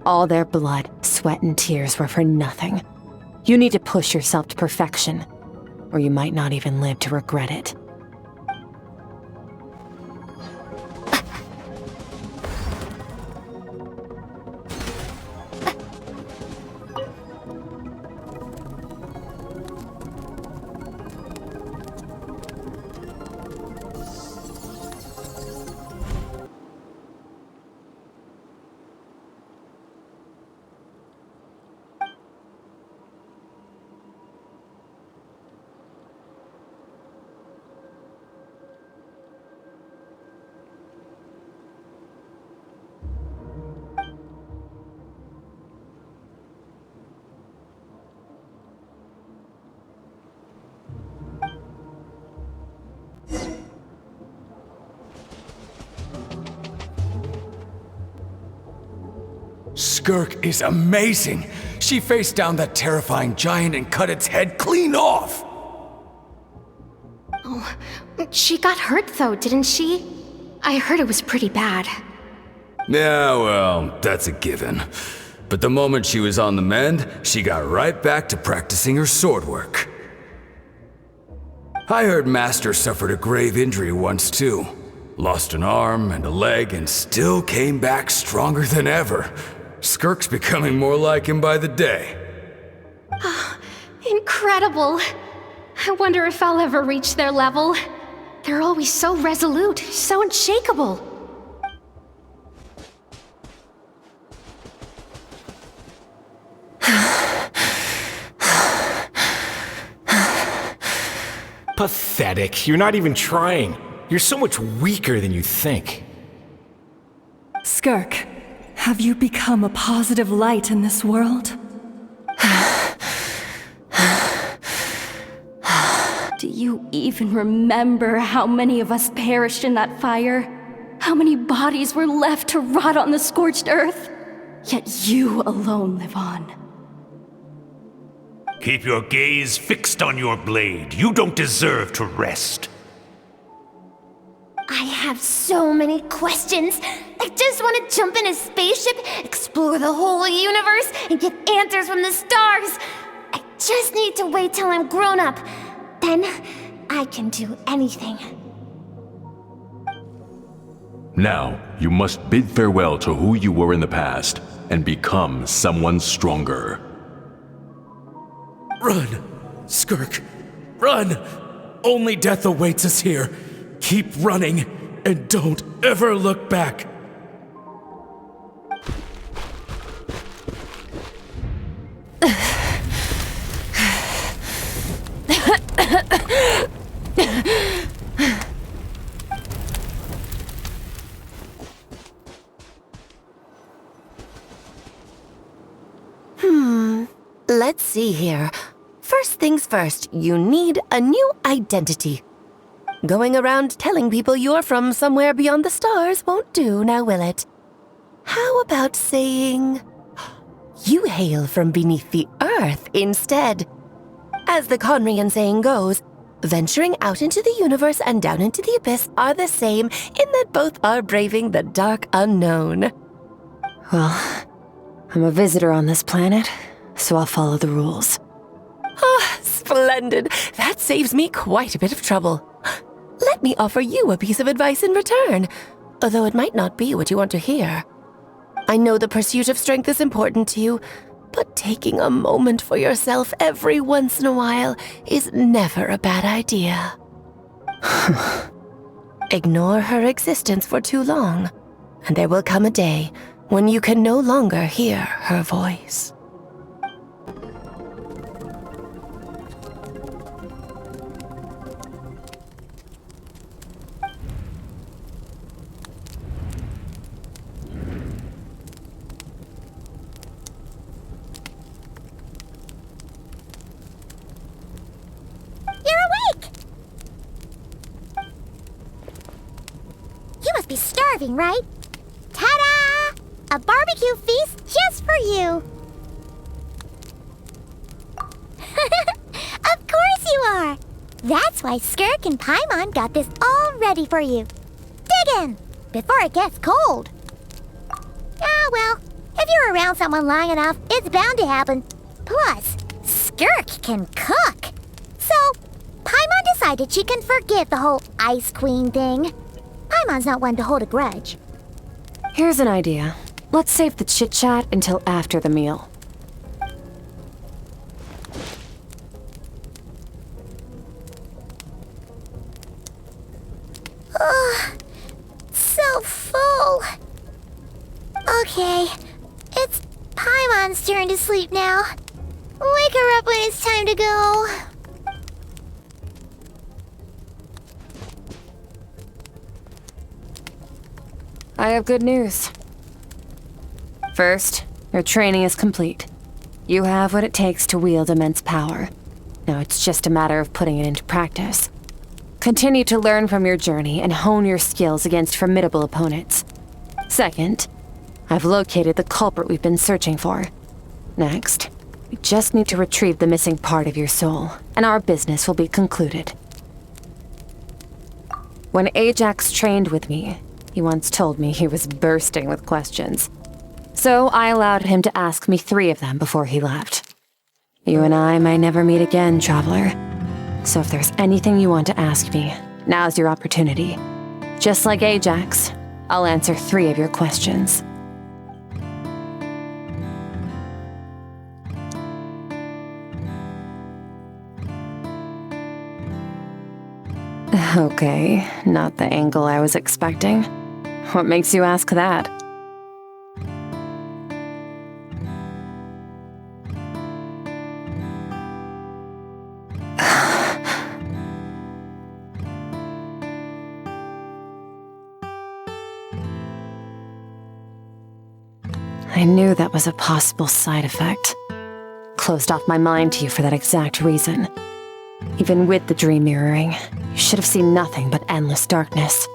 all their blood, sweat, and tears were for nothing. You need to push yourself to perfection, or you might not even live to regret it. Skirk is amazing! She faced down that terrifying giant and cut its head clean off! Oh, she got hurt though, didn't she? I heard it was pretty bad. Yeah, well, that's a given. But the moment she was on the mend, she got right back to practicing her sword work. I heard Master suffered a grave injury once too. Lost an arm and a leg and still came back stronger than ever. Skirk's becoming more like him by the day. Incredible. I wonder if I'll ever reach their level. They're always so resolute, so unshakable. Pathetic. You're not even trying. You're so much weaker than you think. Skirk, have you become a positive light in this world? Do you even remember how many of us perished in that fire? How many bodies were left to rot on the scorched earth? Yet you alone live on. Keep your gaze fixed on your blade. You don't deserve to rest. I have so many questions. I just want to jump in a spaceship, explore the whole universe, and get answers from the stars. I just need to wait till I'm grown up. Then I can do anything. Now, you must bid farewell to who you were in the past and become someone stronger. Run, Skirk, run! Only death awaits us here. Keep running, and don't ever look back. Let's see here. First things first, you need a new identity. Going around telling people you're from somewhere beyond the stars won't do, now will it? How about saying you hail from beneath the earth instead? As the Conrian saying goes, venturing out into the universe and down into the abyss are the same in that both are braving the dark unknown. Well, I'm a visitor on this planet, so I'll follow the rules. Ah, splendid. That saves me quite a bit of trouble. Let me offer you a piece of advice in return, although it might not be what you want to hear. I know the pursuit of strength is important to you, but taking a moment for yourself every once in a while is never a bad idea. Ignore her existence for too long, and there will come a day when you can no longer hear her voice. Be starving, right? Ta-da! A barbecue feast just for you! Of course you are! That's why Skirk and Paimon got this all ready for you. Dig in, before it gets cold. Ah, well, if you're around someone long enough, it's bound to happen. Plus, Skirk can cook. So, Paimon decided she can forgive the whole Ice Queen thing. Paimon's not one to hold a grudge. Here's an idea. Let's save the chit-chat until after the meal. Ugh, so full. Okay, it's Paimon's turn to sleep now. Wake her up when it's time to go. I have good news. First, your training is complete. You have what it takes to wield immense power. Now it's just a matter of putting it into practice. Continue to learn from your journey and hone your skills against formidable opponents. Second, I've located the culprit we've been searching for. Next, we just need to retrieve the missing part of your soul, and our business will be concluded. When Ajax trained with me, he once told me he was bursting with questions. So I allowed him to ask me 3 of them before he left. You and I may never meet again, traveler. So if there's anything you want to ask me, now's your opportunity. Just like Ajax, I'll answer 3 of your questions. Okay, not the angle I was expecting. What makes you ask that? I knew that was a possible side effect. Closed off my mind to you for that exact reason. Even with the dream mirroring, you should have seen nothing but endless darkness.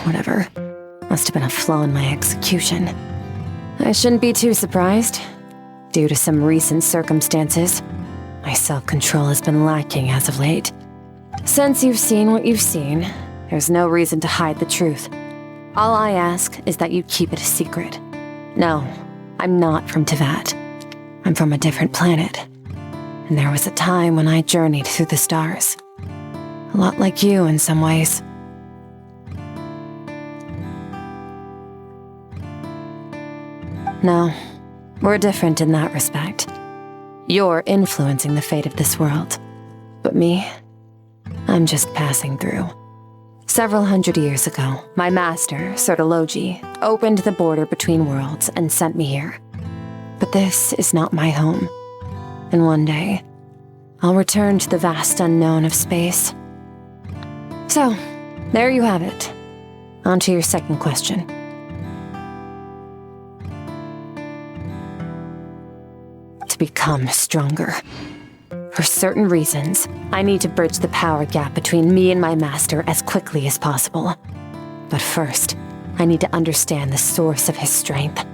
Whatever. Must have been a flaw in my execution. I shouldn't be too surprised. Due to some recent circumstances, my self-control has been lacking as of late. Since you've seen what you've seen, there's no reason to hide the truth. All I ask is that you keep it a secret. No, I'm not from Teyvat. I'm from a different planet. And there was a time when I journeyed through the stars. A lot like you in some ways. No, we're different in that respect. You're influencing the fate of this world. But me, I'm just passing through. Several hundred years ago, my master, Sertologi, opened the border between worlds and sent me here. But this is not my home. And one day, I'll return to the vast unknown of space. So, there you have it. On to your second question. To become stronger. For certain reasons, I need to bridge the power gap between me and my master as quickly as possible. But first, I need to understand the source of his strength.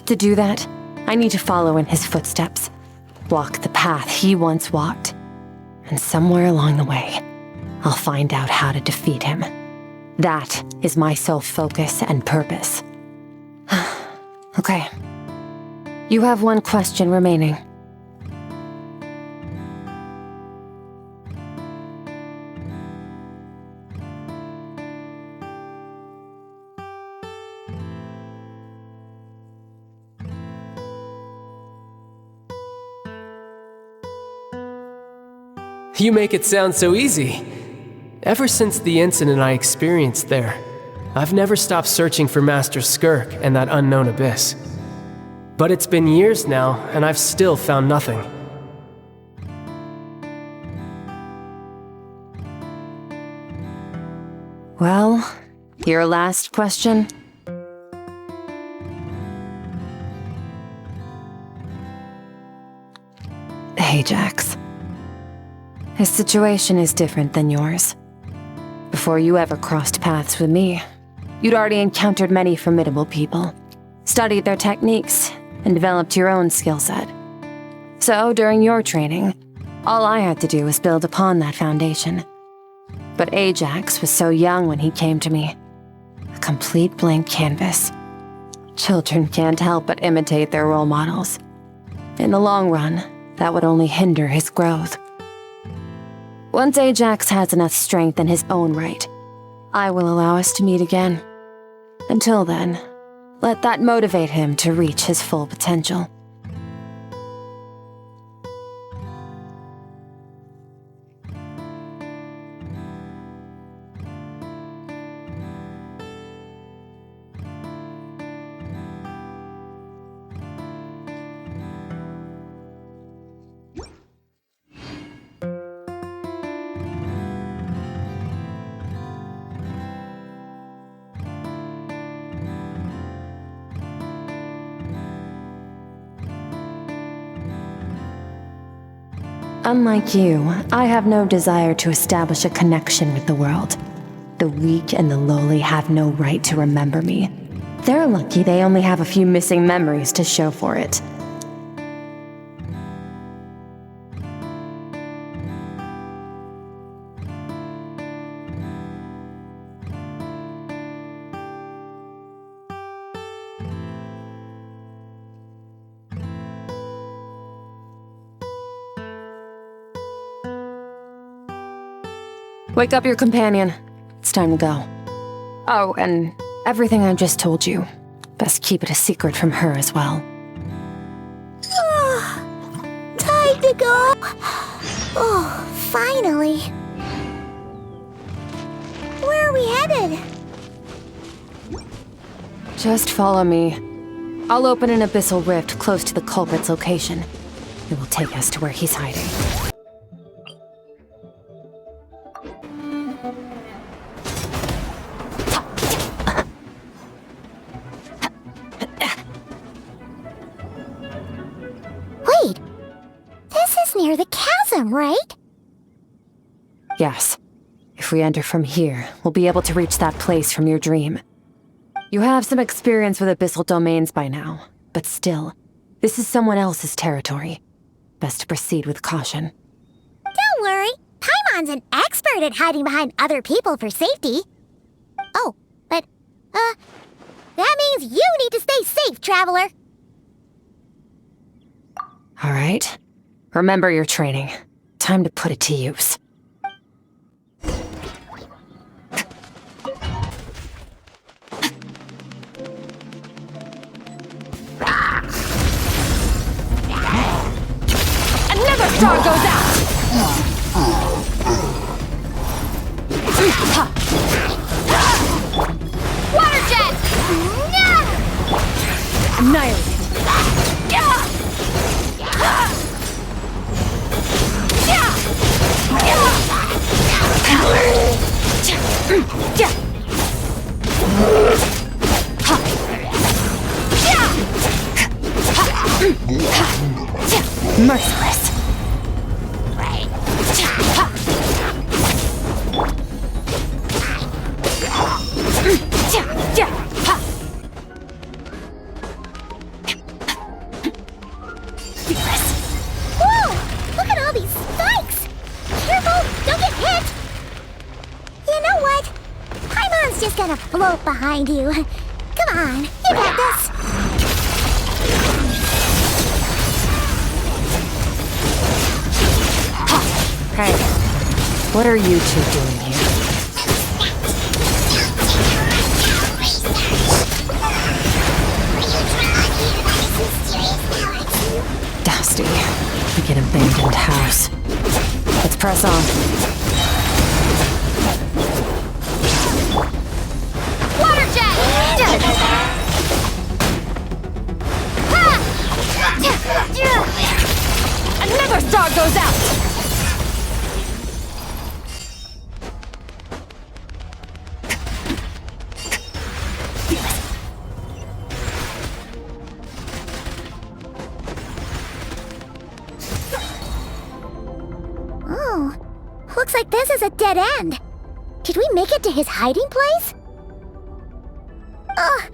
To do that, I need to follow in his footsteps, walk the path he once walked, and somewhere along the way, I'll find out how to defeat him. That is my sole focus and purpose. Okay. You have one question remaining. You make it sound so easy. Ever since the incident I experienced there, I've never stopped searching for Master Skirk and that unknown abyss. But it's been years now, and I've still found nothing. Well, your last question? Ajax. His situation is different than yours. Before you ever crossed paths with me, you'd already encountered many formidable people, studied their techniques, and developed your own skill set. So, during your training, all I had to do was build upon that foundation. But Ajax was so young when he came to me. A complete blank canvas. Children can't help but imitate their role models. In the long run, that would only hinder his growth. Once Ajax has enough strength in his own right, I will allow us to meet again. Until then, let that motivate him to reach his full potential. Unlike you, I have no desire to establish a connection with the world. The weak and the lowly have no right to remember me, They're lucky they only have a few missing memories to show for it. Wake up your companion. It's time to go. Oh, and everything I just told you. Best keep it a secret from her as well. Time to go. Oh, finally. Where are we headed? Just follow me. I'll open an abyssal rift close to the culprit's location. It will take us to where he's hiding. Wait, this is near the chasm, right? Yes. If we enter from here, we'll be able to reach that place from your dream. You have some experience with abyssal domains by now, but still, this is someone else's territory. Best to proceed with caution. Don't worry, Paimon's an expert at hiding behind other people for safety. Oh, but, that means you need to stay safe, traveler. All right. Remember your training. Time to put it to use. Another star goes out! Water jet! Annihilated. Merciless. Whoa! Look at all these spikes! Careful! Don't get hit! You know what? Paimon's just gonna float behind you. Come on, you got this! Hey, what are you two doing here? Dusty, like an abandoned house. Let's press on. Water jet! Another star goes out! Oh, looks like this is a dead end. Did we make it to his hiding place? Ugh,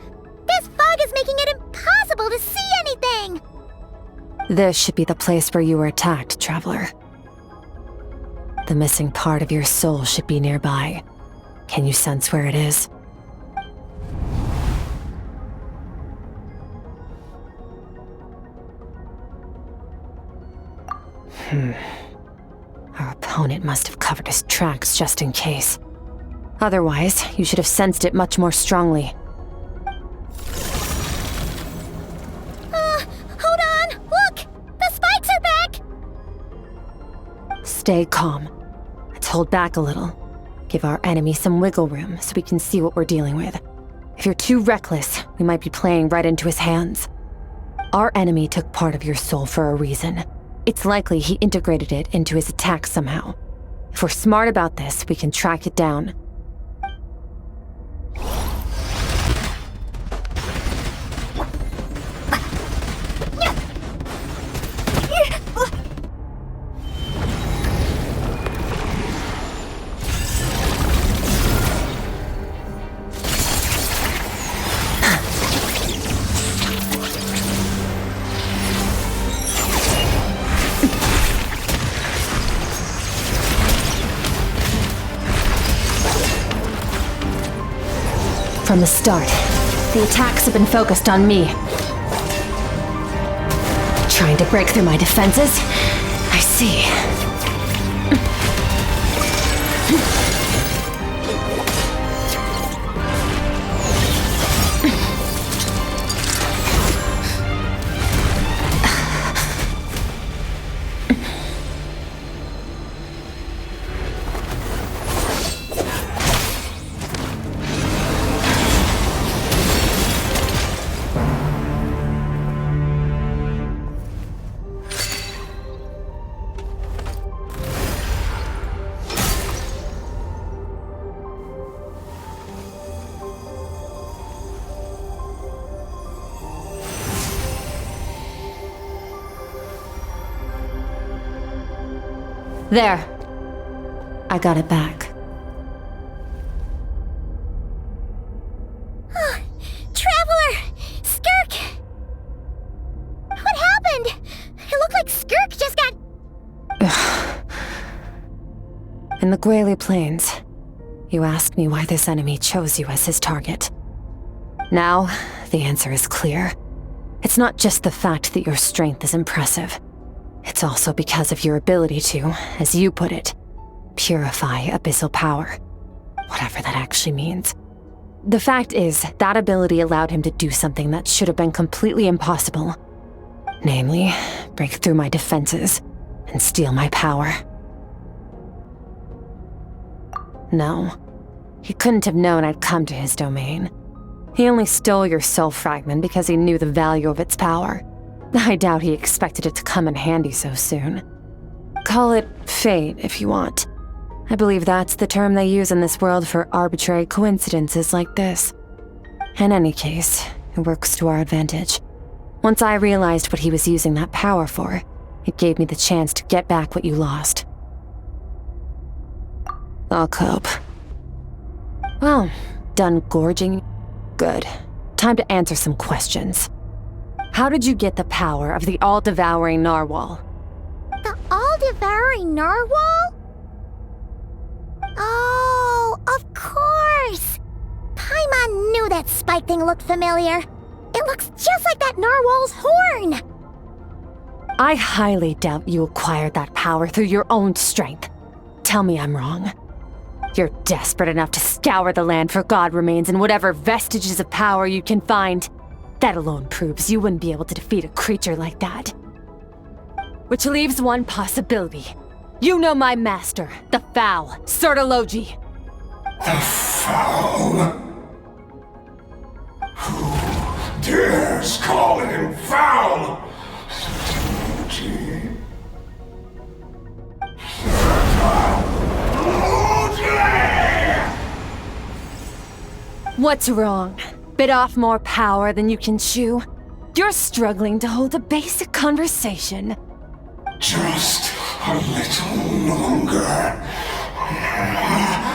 this fog is making it impossible to see anything! This should be the place where you were attacked, traveler. The missing part of your soul should be nearby. Can you sense where it is? Our opponent must have covered his tracks just in case. Otherwise, you should have sensed it much more strongly. Hold on! Look! The spikes are back! Stay calm. Let's hold back a little. Give our enemy some wiggle room so we can see what we're dealing with. If you're too reckless, we might be playing right into his hands. Our enemy took part of your soul for a reason. It's likely he integrated it into his attack somehow. If we're smart about this, we can track it down. From the start, the attacks have been focused on me. Trying to break through my defenses? I see. There. I got it back. Traveler! Skirk! What happened? It looked like Skirk just got... In the Gwali Plains, you asked me why this enemy chose you as his target. Now, the answer is clear. It's not just the fact that your strength is impressive. It's also because of your ability to, as you put it, purify abyssal power. Whatever that actually means. The fact is, that ability allowed him to do something that should have been completely impossible. Namely, break through my defenses and steal my power. No, he couldn't have known I'd come to his domain. He only stole your soul fragment because he knew the value of its power. I doubt he expected it to come in handy so soon. Call it fate, if you want. I believe that's the term they use in this world for arbitrary coincidences like this. In any case, it works to our advantage. Once I realized what he was using that power for, it gave me the chance to get back what you lost. I'll cope. Well, done gorging? Good. Time to answer some questions. How did you get the power of the all-devouring narwhal? The all-devouring narwhal? Oh, of course! Paimon knew that spike thing looked familiar. It looks just like that narwhal's horn! I highly doubt you acquired that power through your own strength. Tell me I'm wrong. You're desperate enough to scour the land for god remains and whatever vestiges of power you can find. That alone proves you wouldn't be able to defeat a creature like that. Which leaves one possibility. You know my master, the Foul, Sertologi. The Foul? Who dares call him Foul? Sertologi. What's wrong? Bit off more power than you can chew? You're struggling to hold a basic conversation. Just a little longer.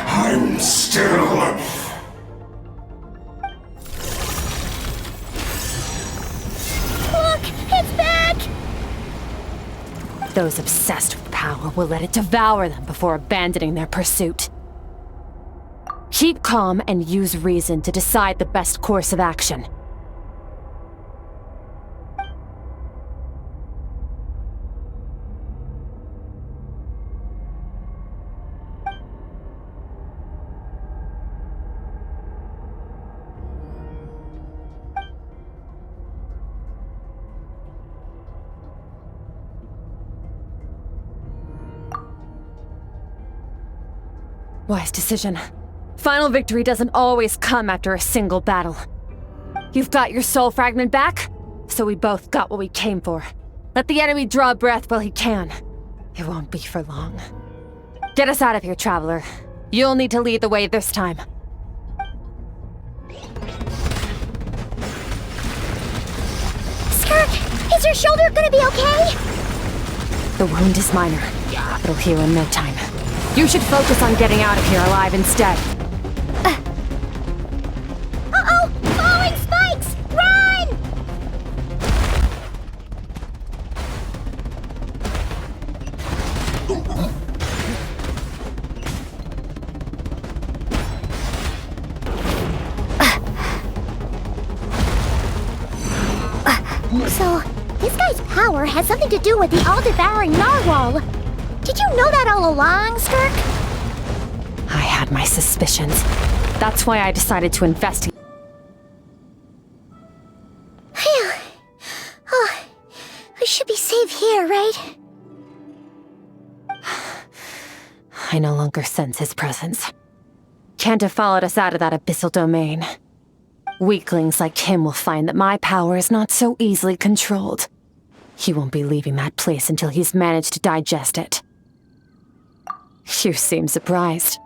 I'm still... Look! It's back! Those obsessed with power will let it devour them before abandoning their pursuit. Keep calm and use reason to decide the best course of action. Wise decision. Final victory doesn't always come after a single battle. You've got your soul fragment back, so we both got what we came for. Let the enemy draw breath while he can. It won't be for long. Get us out of here, Traveler. You'll need to lead the way this time. Skirk, is your shoulder gonna be okay? The wound is minor. It'll heal in no time. You should focus on getting out of here alive instead. Uh-oh! Falling spikes! Run! So, this guy's power has something to do with the all-devouring narwhal. Did you know that all along, Skirk? I had my suspicions. That's why I decided to investigate. Phew. Oh, we should be safe here, right? I no longer sense his presence. Can't have followed us out of that abyssal domain. Weaklings like him will find that my power is not so easily controlled. He won't be leaving that place until he's managed to digest it. You seem surprised.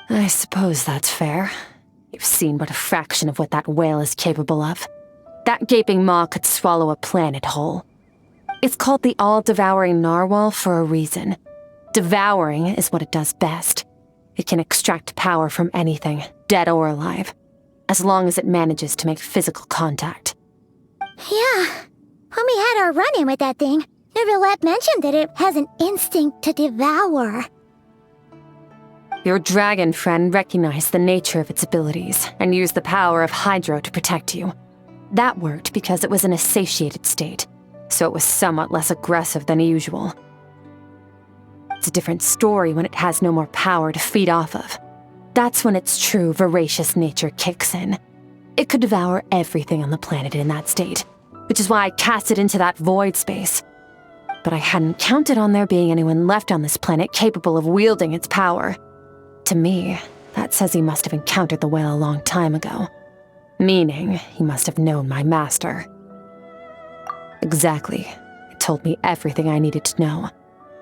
I suppose that's fair. You've seen but a fraction of what that whale is capable of. That gaping maw could swallow a planet whole. It's called the all-devouring narwhal for a reason. Devouring is what it does best. It can extract power from anything, dead or alive, as long as it manages to make physical contact. Yeah. When we had our run-in with that thing, Nervalette mentioned that it has an instinct to devour. Your dragon friend recognized the nature of its abilities and used the power of Hydro to protect you. That worked because it was in a satiated state, so it was somewhat less aggressive than usual. It's a different story when it has no more power to feed off of. That's when its true voracious nature kicks in. It could devour everything on the planet in that state, which is why I cast it into that void space. But I hadn't counted on there being anyone left on this planet capable of wielding its power. To me, that says he must have encountered the whale a long time ago. Meaning, he must have known my master. Exactly. It told me everything I needed to know.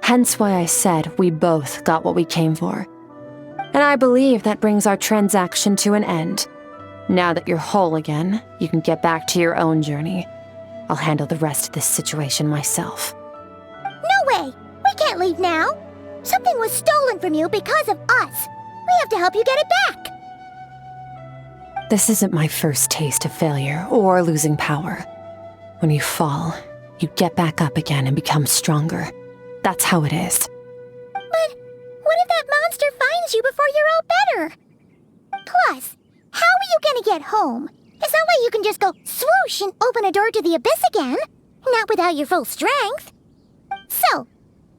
Hence why I said we both got what we came for. And I believe that brings our transaction to an end. Now that you're whole again, you can get back to your own journey. I'll handle the rest of this situation myself. No way! We can't leave now! Something was stolen from you because of us! We have to help you get it back! This isn't my first taste of failure or losing power. When you fall, you get back up again and become stronger. That's how it is. But what if that monster finds you before you're all better? Plus, how are you gonna get home? It's not like you can just go swoosh and open a door to the abyss again. Not without your full strength. So,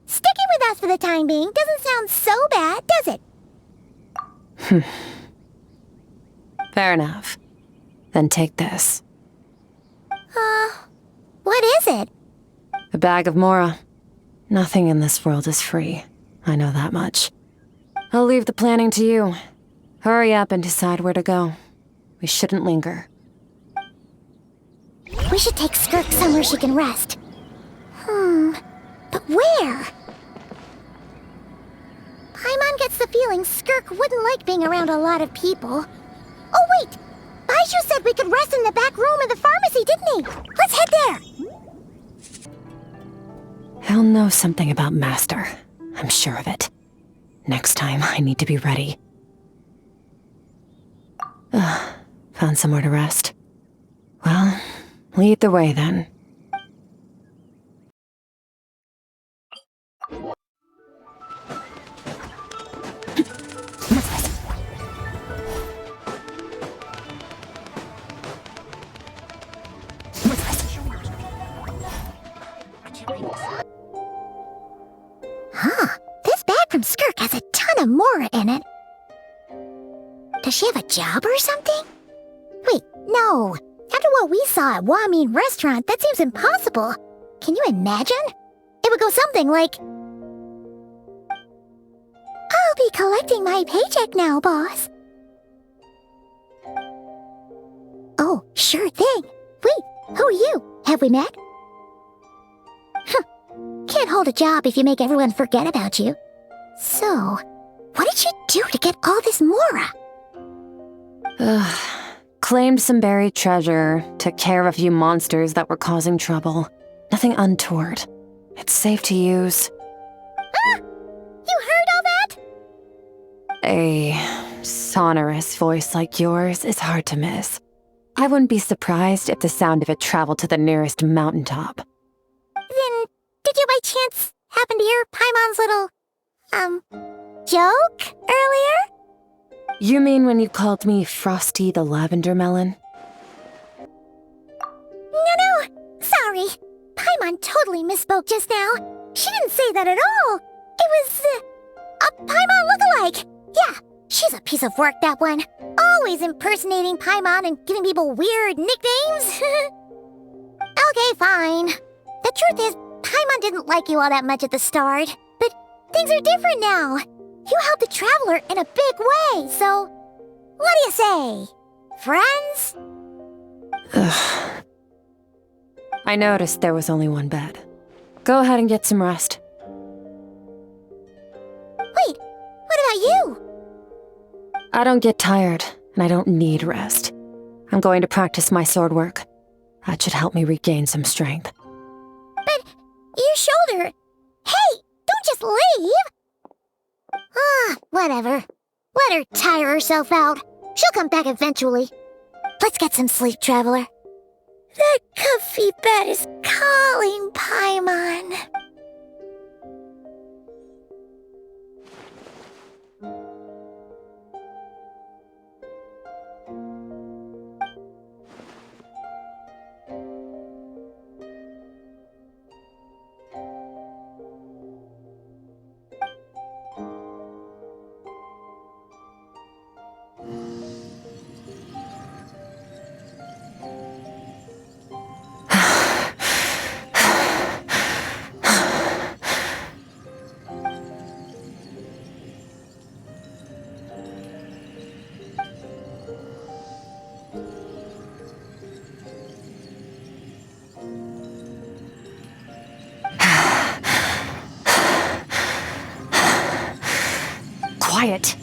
sticking with us for the time being doesn't sound so bad, does it? Fair enough. Then take this. What is it? A bag of Mora. Nothing in this world is free. I know that much. I'll leave the planning to you. Hurry up and decide where to go. We shouldn't linger. We should take Skirk somewhere she can rest. But where? Paimon gets the feeling Skirk wouldn't like being around a lot of people. Oh wait! Baizhu said we could rest in the back room of the pharmacy, didn't he? Let's head there! He'll know something about Master. I'm sure of it. Next time, I need to be ready. Found somewhere to rest. Well, lead the way then. This bag from Skirk has a ton of Mora in it. Does she have a job or something? Wait, no. After what we saw at Wamin Restaurant, that seems impossible. Can you imagine? It would go something like... I'll be collecting my paycheck now, boss. Oh, sure thing. Wait, who are you? Have we met? Can't hold a job if you make everyone forget about you. So, what did you do to get all this Mora? Claimed some buried treasure, took care of a few monsters that were causing trouble. Nothing untoward. It's safe to use. You heard all that? A sonorous voice like yours is hard to miss. I wouldn't be surprised if the sound of it traveled to the nearest mountaintop. Then, did you by chance happen to hear Paimon's little, joke earlier? You mean when you called me Frosty the Lavender Melon? No, Paimon totally misspoke just now. She didn't say that at all. It was, a Paimon lookalike. Yeah, she's a piece of work, that one. Always impersonating Paimon and giving people weird nicknames. Okay, fine. The truth is, Paimon didn't like you all that much at the start. But things are different now. You helped the Traveler in a big way, so... What do you say? Friends? Ugh. I noticed there was only one bed. Go ahead and get some rest. Wait, what about you? I don't get tired, and I don't need rest. I'm going to practice my sword work. That should help me regain some strength. But your shoulder... Hey, don't just leave! Whatever. Let her tire herself out. She'll come back eventually. Let's get some sleep, Traveler. That comfy bed is calling, Paimon. Quiet.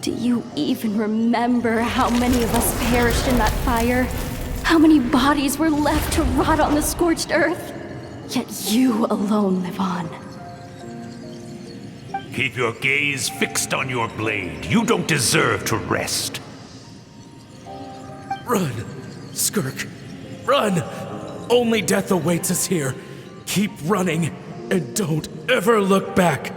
Do you even remember how many of us perished in that fire? How many bodies were left to rot on the scorched earth? Yet you alone live on. Keep your gaze fixed on your blade. You don't deserve to rest. Run, Skirk, run! Only death awaits us here. Keep running, and don't ever look back.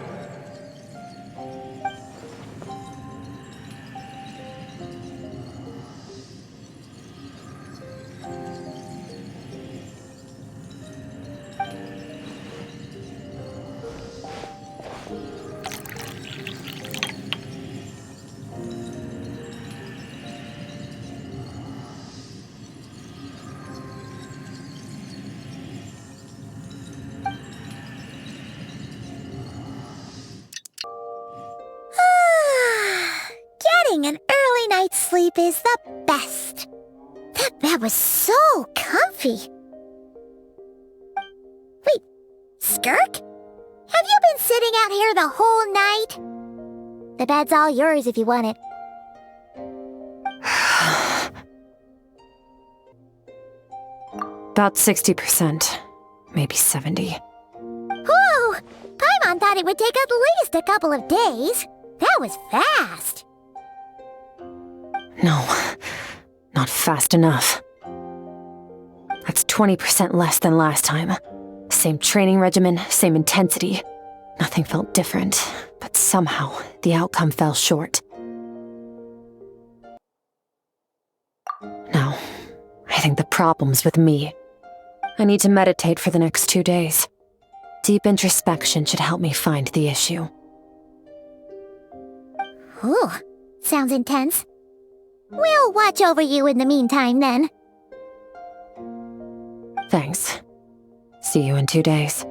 Getting an early night's sleep is the best. That bed was so comfy. Wait, Skirk? Have you been sitting out here the whole night? The bed's all yours if you want it. About 60%. Maybe 70. Whoa! Paimon thought it would take at least a couple of days. That was fast. No, not fast enough. That's 20% less than last time. Same training regimen, same intensity. Nothing felt different, but somehow the outcome fell short. No, I think the problem's with me. I need to meditate for the next 2 days. Deep introspection should help me find the issue. Ooh, sounds intense. We'll watch over you in the meantime, then. Thanks. See you in 2 days.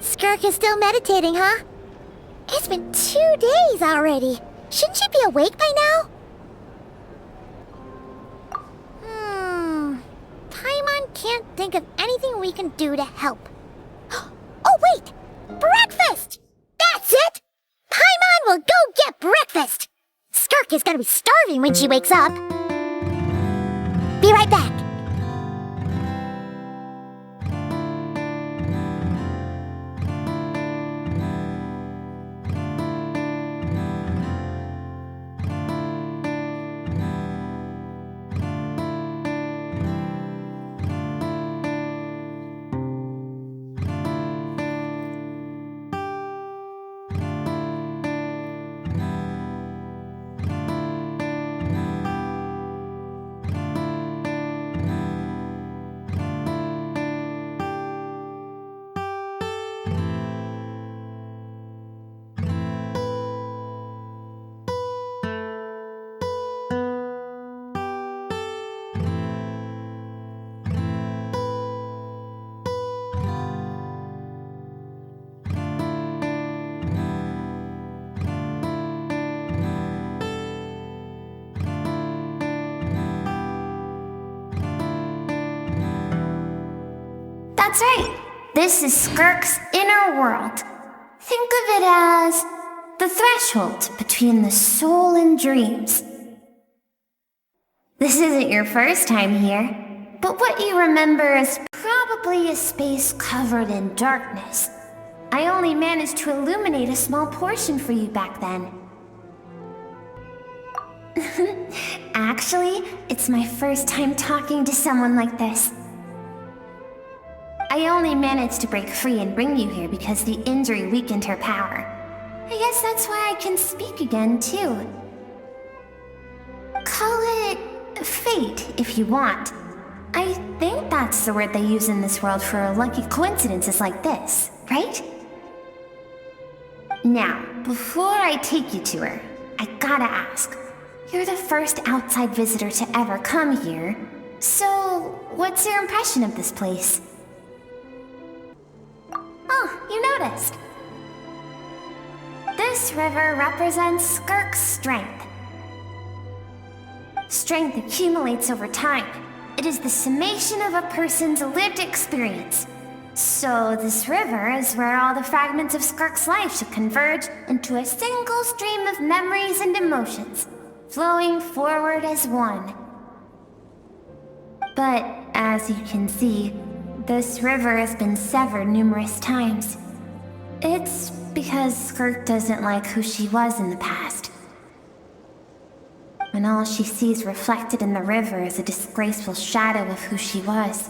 Skirk is still meditating, huh? It's been 2 days already. Shouldn't she be awake by now? Paimon can't think of anything we can do to help. Oh, wait! Breakfast! That's it! Paimon will go get breakfast! Skirk is gonna be starving when she wakes up. Be right back. That's right. This is Skirk's inner world. Think of it as the threshold between the soul and dreams. This isn't your first time here, but what you remember is probably a space covered in darkness. I only managed to illuminate a small portion for you back then. Actually, it's my first time talking to someone like this. I only managed to break free and bring you here because the injury weakened her power. I guess that's why I can speak again, too. Call it fate, if you want. I think that's the word they use in this world for lucky coincidences like this, right? Now, before I take you to her, I gotta ask. You're the first outside visitor to ever come here, so what's your impression of this place? Oh, you noticed. This river represents Skirk's strength. Strength accumulates over time. It is the summation of a person's lived experience. So this river is where all the fragments of Skirk's life should converge into a single stream of memories and emotions, flowing forward as one. But as you can see, this river has been severed numerous times. It's because Skirk doesn't like who she was in the past. When all she sees reflected in the river is a disgraceful shadow of who she was,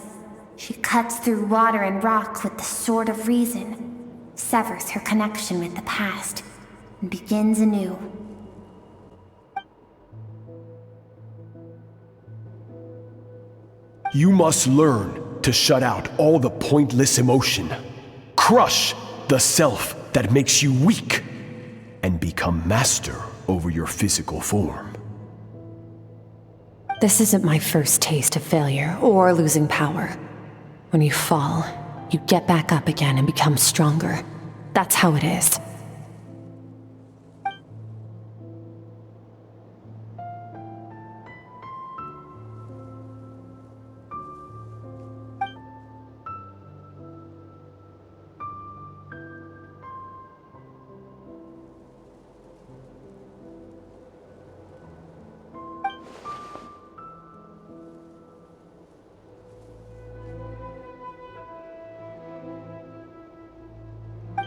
she cuts through water and rock with the sword of reason, severs her connection with the past, and begins anew. You must learn to shut out all the pointless emotion, crush the self that makes you weak, and become master over your physical form. This isn't my first taste of failure or losing power. When you fall, you get back up again and become stronger. That's how it is.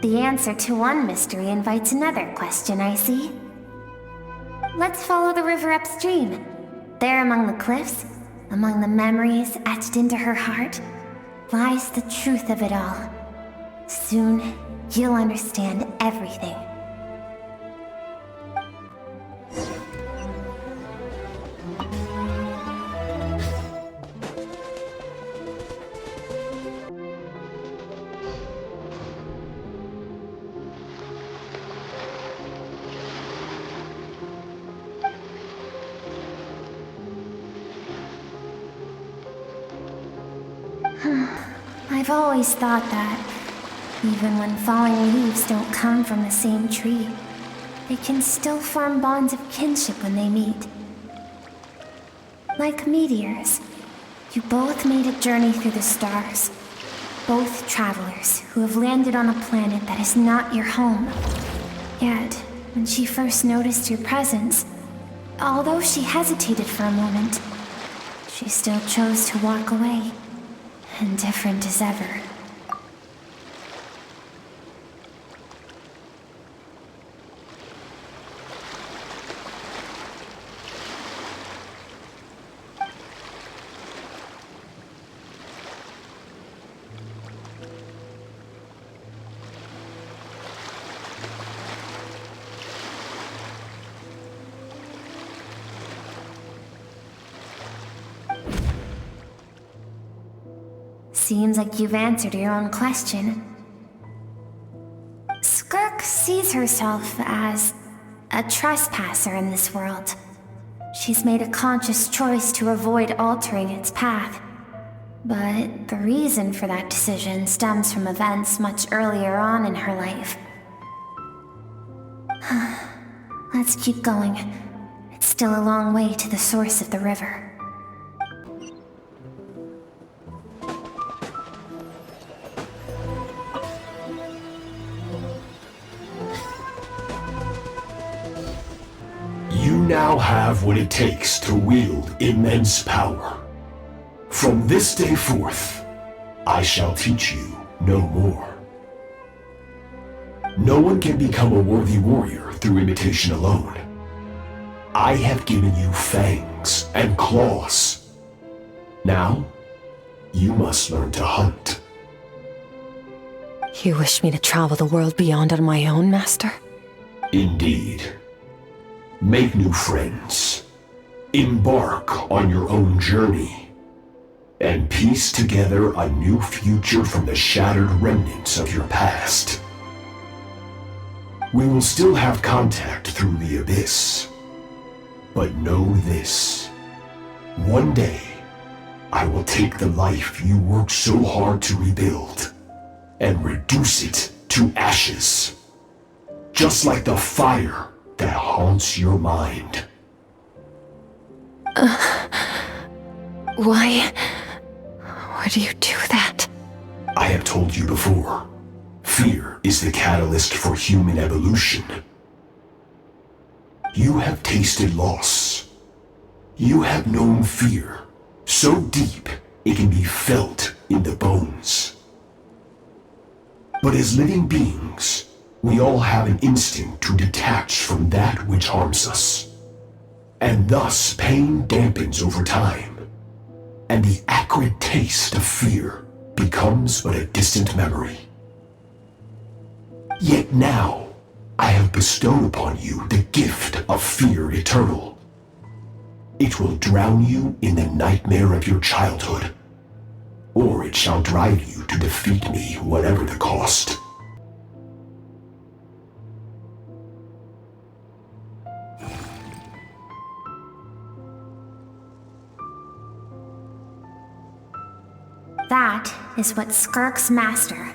The answer to one mystery invites another question, I see. Let's follow the river upstream. There among the cliffs, among the memories etched into her heart, lies the truth of it all. Soon, you'll understand everything. I've always thought that, even when falling leaves don't come from the same tree, they can still form bonds of kinship when they meet. Like meteors, you both made a journey through the stars. Both travelers who have landed on a planet that is not your home. Yet, when she first noticed your presence, although she hesitated for a moment, She still chose to walk away, indifferent as ever. Seems like you've answered your own question. Skirk sees herself as a trespasser in this world. She's made a conscious choice to avoid altering its path. But the reason for that decision stems from events much earlier on in her life. Let's keep going. It's still a long way to the source of the river. You now have what it takes to wield immense power. From this day forth, I shall teach you no more. No one can become a worthy warrior through imitation alone. I have given you fangs and claws. Now, you must learn to hunt. You wish me to travel the world beyond on my own, Master? Indeed. Make new friends. Embark on your own journey. And piece together a new future from the shattered remnants of your past. We will still have contact through the abyss. But know this. One day, I will take the life you worked so hard to rebuild and reduce it to ashes. Just like the fire that haunts your mind. Why do you do that? I have told you before, fear is the catalyst for human evolution. You have tasted loss. You have known fear, so deep it can be felt in the bones. But as living beings, we all have an instinct to detach from that which harms us. And thus pain dampens over time, and the acrid taste of fear becomes but a distant memory. Yet now, I have bestowed upon you the gift of fear eternal. It will drown you in the nightmare of your childhood, or it shall drive you to defeat me, whatever the cost. That is what Skirk's master,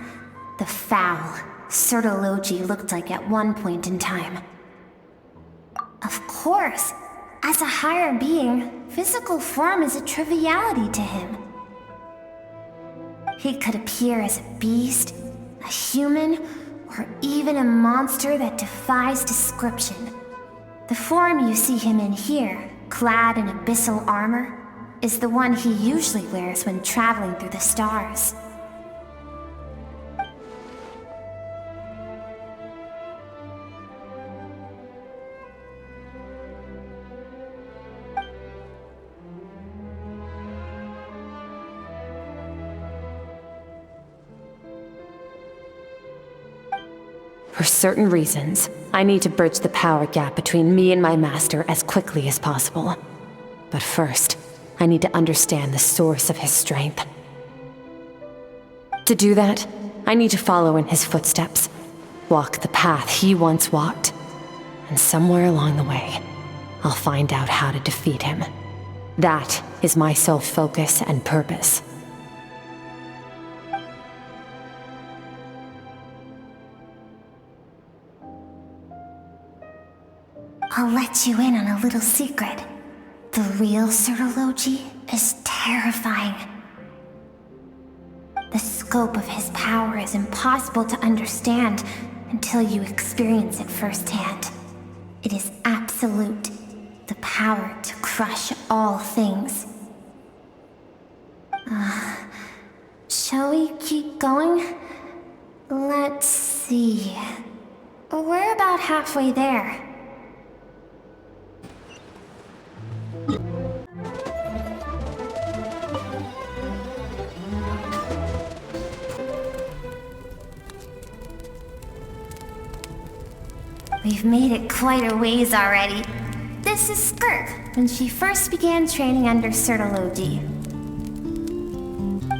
the foul Certology, looked like at one point in time. Of course, as a higher being, physical form is a triviality to him. He could appear as a beast, a human, or even a monster that defies description. The form you see him in here, clad in abyssal armor, is the one he usually wears when traveling through the stars. For certain reasons, I need to bridge the power gap between me and my master as quickly as possible. But first, I need to understand the source of his strength. To do that, I need to follow in his footsteps, walk the path he once walked, and somewhere along the way, I'll find out how to defeat him. That is my sole focus and purpose. I'll let you in on a little secret. The real Certology is terrifying. The scope of his power is impossible to understand until you experience it firsthand. It is absolute, the power to crush all things. keep going? Let's see. We're about halfway there. We've made it quite a ways already. This is Skirk, when she first began training under Sertology.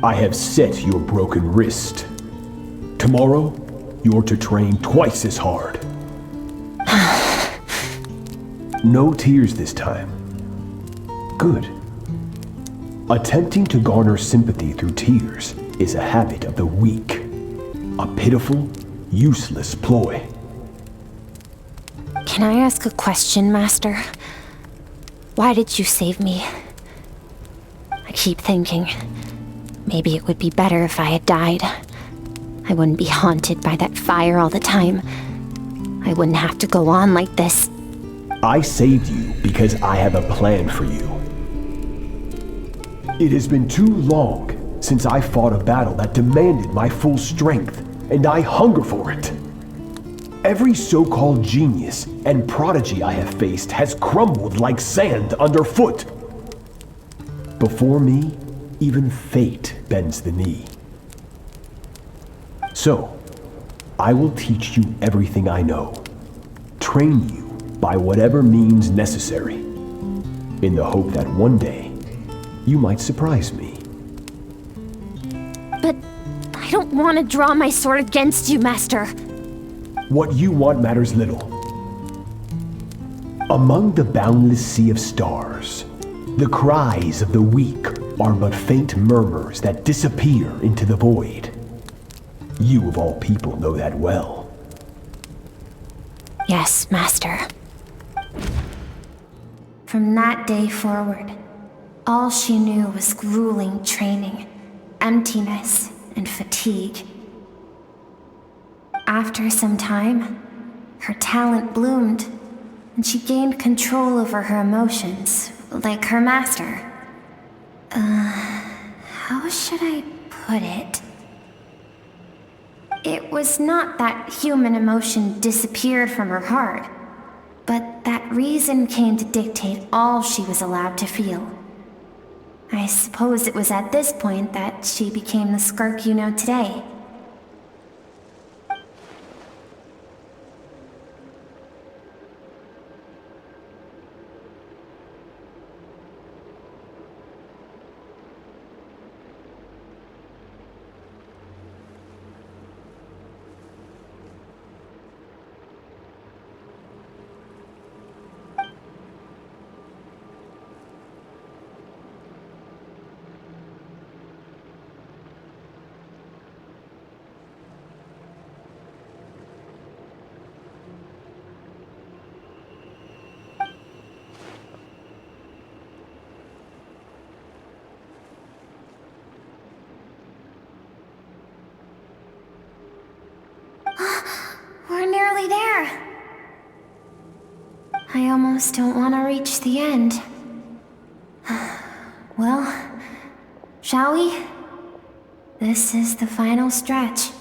I have set your broken wrist. Tomorrow, you're to train twice as hard. No tears this time. Good. Attempting to garner sympathy through tears is a habit of the weak. A pitiful, useless ploy. Can I ask a question, Master? Why did you save me? I keep thinking, maybe it would be better if I had died. I wouldn't be haunted by that fire all the time. I wouldn't have to go on like this. I saved you because I have a plan for you. It has been too long since I fought a battle that demanded my full strength, and I hunger for it. Every so-called genius and prodigy I have faced has crumbled like sand underfoot. Before me, even fate bends the knee. So, I will teach you everything I know, train you by whatever means necessary, in the hope that one day, you might surprise me. But I don't want to draw my sword against you, Master. What you want matters little. Among the boundless sea of stars, the cries of the weak are but faint murmurs that disappear into the void. You of all people know that well. Yes, Master. From that day forward, all she knew was grueling training, emptiness, and fatigue. After some time, her talent bloomed, and she gained control over her emotions, like her master. How should I put it? It was not that human emotion disappeared from her heart, but that reason came to dictate all she was allowed to feel. I suppose it was at this point that she became the Skirk you know today. We're nearly there. I almost don't want to reach the end. Well, shall we? This is the final stretch.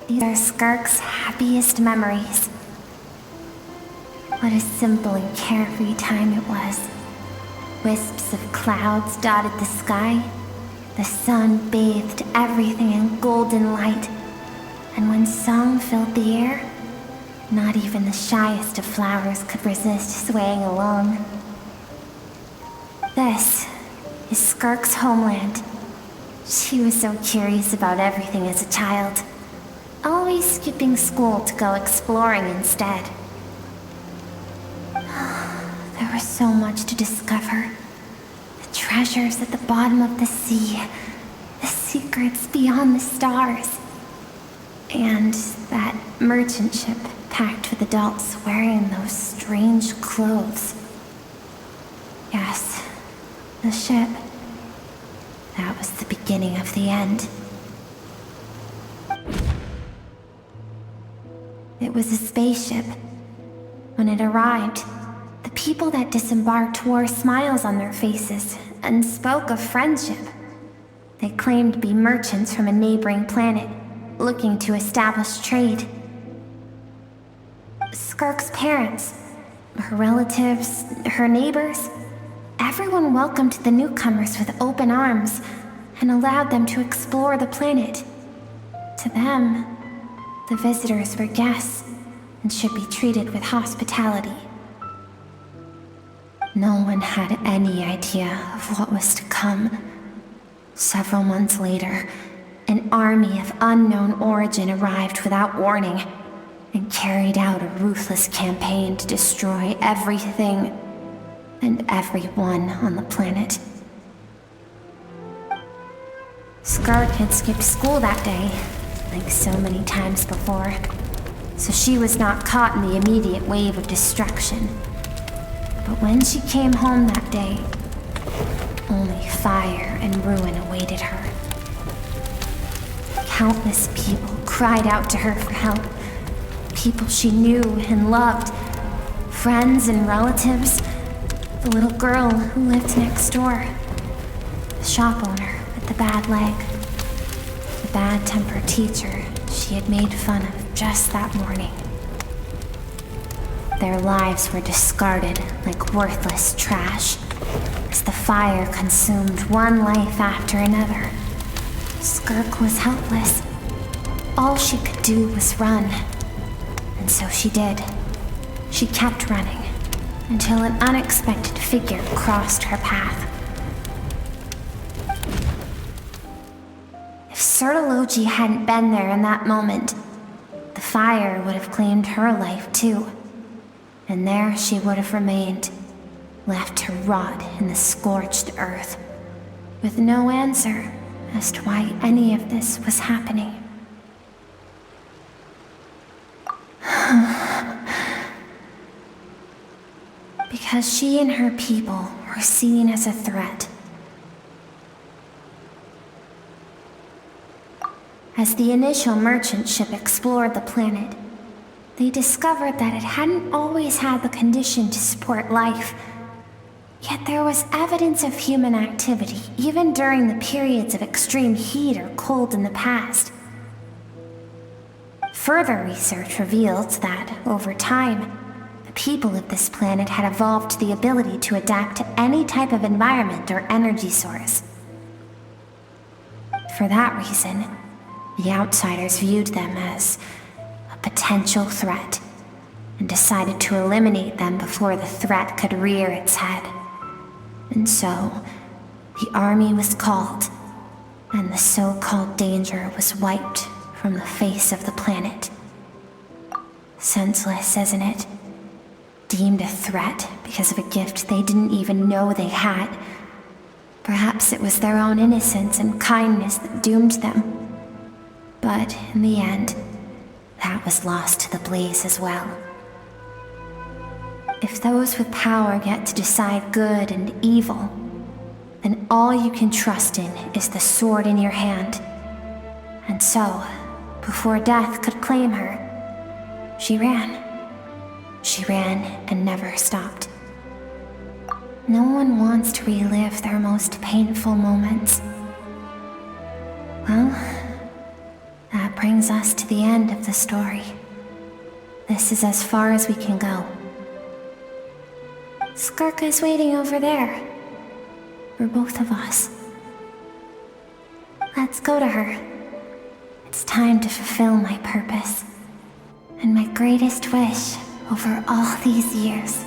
These are Skirk's happiest memories. What a simple and carefree time it was. Wisps of clouds dotted the sky. The sun bathed everything in golden light. And when song filled the air, not even the shyest of flowers could resist swaying along. This is Skirk's homeland. She was so curious about everything as a child, always skipping school to go exploring instead. There was so much to discover. The treasures at the bottom of the sea, the secrets beyond the stars, and that merchant ship packed with adults wearing those strange clothes. Yes, the ship. That was the beginning of the end. was a spaceship. When it arrived, the people that disembarked wore smiles on their faces and spoke of friendship. They claimed to be merchants from a neighboring planet, looking to establish trade. Skirk's parents, her relatives, her neighbors, everyone welcomed the newcomers with open arms and allowed them to explore the planet. To them, the visitors were guests and should be treated with hospitality. No one had any idea of what was to come. Several months later, an army of unknown origin arrived without warning and carried out a ruthless campaign to destroy everything and everyone on the planet. Skirk had skipped school that day, like so many times before, so she was not caught in the immediate wave of destruction. But when she came home that day, only fire and ruin awaited her. Countless people cried out to her for help. People she knew and loved. Friends and relatives. The little girl who lived next door. The shop owner with the bad leg. The bad-tempered teacher she had made fun of just that morning. Their lives were discarded like worthless trash as the fire consumed one life after another. Skirk was helpless. All she could do was run. And so she did. She kept running until an unexpected figure crossed her path. If Sertology hadn't been there in that moment, the fire would have claimed her life too. And there she would have remained, left to rot in the scorched earth, with no answer as to why any of this was happening. Because she and her people were seen as a threat. As the initial merchant ship explored the planet, they discovered that it hadn't always had the condition to support life. Yet there was evidence of human activity, even during the periods of extreme heat or cold in the past. Further research revealed that, over time, the people of this planet had evolved the ability to adapt to any type of environment or energy source. For that reason, the outsiders viewed them as a potential threat and decided to eliminate them before the threat could rear its head. And so, the army was called, and the so-called danger was wiped from the face of the planet. Senseless, isn't it? Deemed a threat because of a gift they didn't even know they had. Perhaps it was their own innocence and kindness that doomed them. But in the end, that was lost to the blaze as well. If those with power get to decide good and evil, then all you can trust in is the sword in your hand. And so, before death could claim her, she ran. She ran and never stopped. No one wants to relive their most painful moments. Well, that brings us to the end of the story. This is as far as we can go. Skirk is waiting over there. For both of us. Let's go to her. It's time to fulfill my purpose. And my greatest wish over all these years.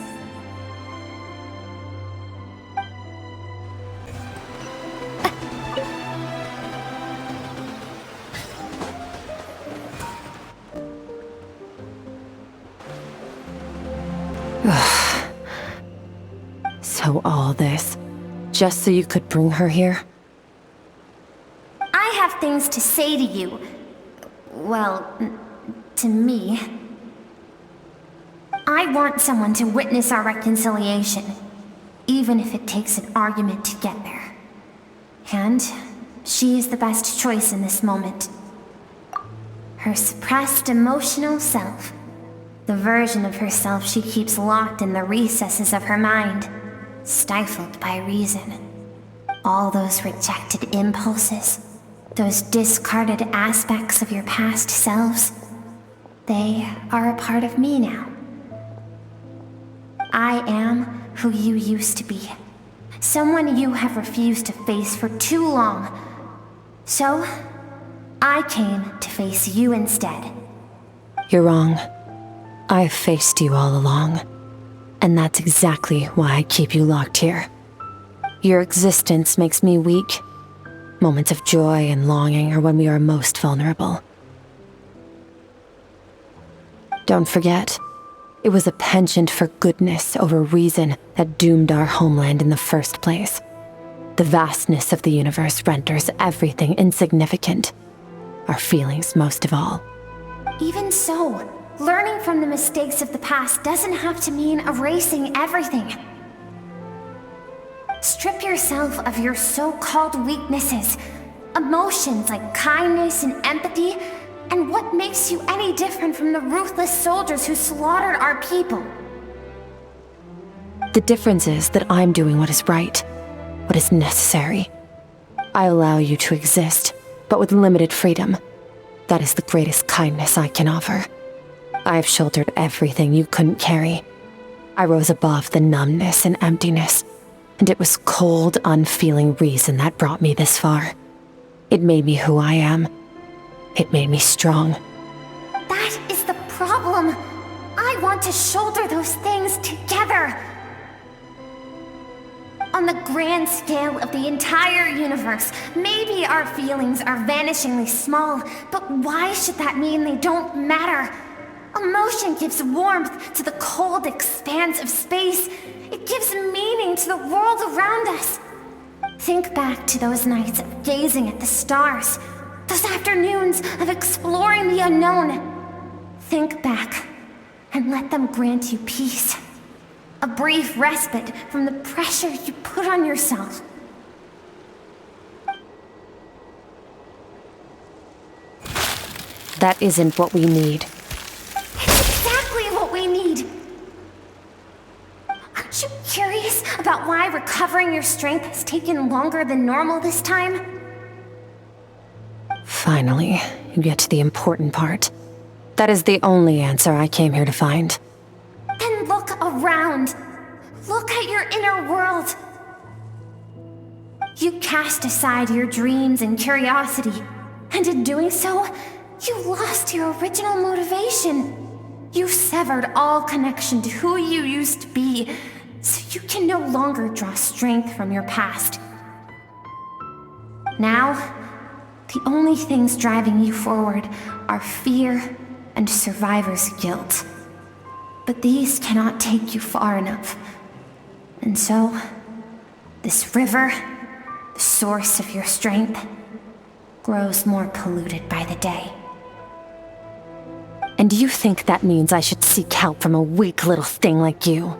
So all this, just so you could bring her here? I have things to say to you. Well, to me. I want someone to witness our reconciliation, even if it takes an argument to get there. And she is the best choice in this moment. Her suppressed emotional self The version of herself she keeps locked in the recesses of her mind, stifled by reason. All those rejected impulses, those discarded aspects of your past selves, they are a part of me now. I am who you used to be. Someone you have refused to face for too long. So, I came to face you instead. You're wrong. I've faced you all along. And that's exactly why I keep you locked here. Your existence makes me weak. Moments of joy and longing are when we are most vulnerable. Don't forget, it was a penchant for goodness over reason that doomed our homeland in the first place. The vastness of the universe renders everything insignificant. Our feelings most of all. Even so, learning from the mistakes of the past doesn't have to mean erasing everything. Strip yourself of your so-called weaknesses, emotions like kindness and empathy, and what makes you any different from the ruthless soldiers who slaughtered our people? The difference is that I'm doing what is right, what is necessary. I allow you to exist, but with limited freedom. That is the greatest kindness I can offer. I have shouldered everything you couldn't carry. I rose above the numbness and emptiness, and it was cold, unfeeling reason that brought me this far. It made me who I am. It made me strong. That is the problem. I want to shoulder those things together. On the grand scale of the entire universe, maybe our feelings are vanishingly small, but why should that mean they don't matter? Emotion gives warmth to the cold expanse of space. It gives meaning to the world around us. Think back to those nights of gazing at the stars, those afternoons of exploring the unknown. Think back and let them grant you peace. A brief respite from the pressure you put on yourself. That isn't what we need. It's exactly what we need. Aren't you curious about why recovering your strength has taken longer than normal this time? Finally, you get to the important part. That is the only answer I came here to find. Then look around. Look at your inner world. You cast aside your dreams and curiosity, and in doing so, you lost your original motivation. You severed all connection to who you used to be, so you can no longer draw strength from your past. Now, the only things driving you forward are fear and survivor's guilt. But these cannot take you far enough. And so, this river, the source of your strength, grows more polluted by the day. And you think that means I should seek help from a weak little thing like you?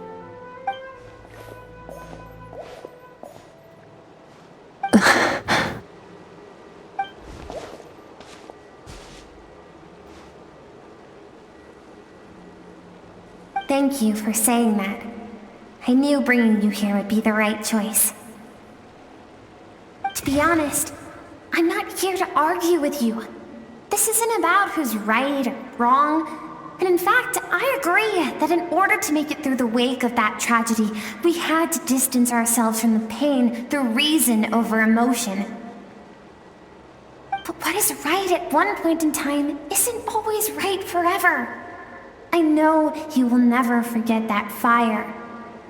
Thank you for saying that. I knew bringing you here would be the right choice. To be honest, I'm not here to argue with you. This isn't about who's right or wrong. And in fact, I agree that in order to make it through the wake of that tragedy, we had to distance ourselves from the pain through reason over emotion. But what is right at one point in time isn't always right forever. I know you will never forget that fire.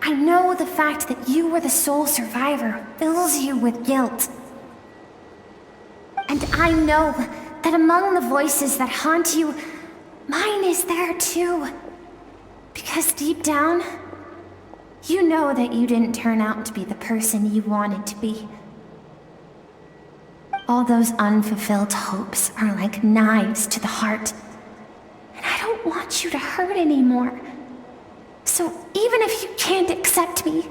I know the fact that you were the sole survivor fills you with guilt. And I know that among the voices that haunt you, mine is there too. Because deep down, you know that you didn't turn out to be the person you wanted to be. All those unfulfilled hopes are like knives to the heart. And I don't want you to hurt anymore. So even if you can't accept me,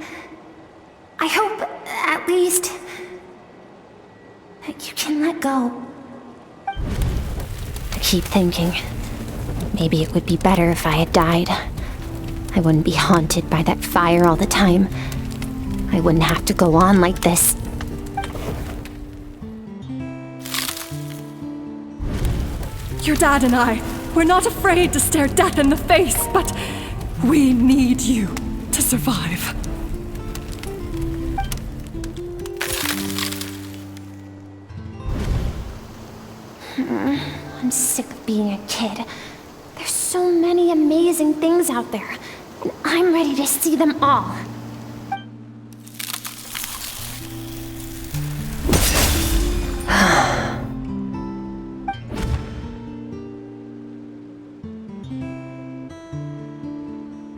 I hope, at least, that you can let go. I keep thinking, Maybe it would be better if I had died. I wouldn't be haunted by that fire all the time. I wouldn't have to go on like this. Your dad and I, we're not afraid to stare death in the face, but we need you to survive. I'm sick of being a kid. There's so many amazing things out there, and I'm ready to see them all.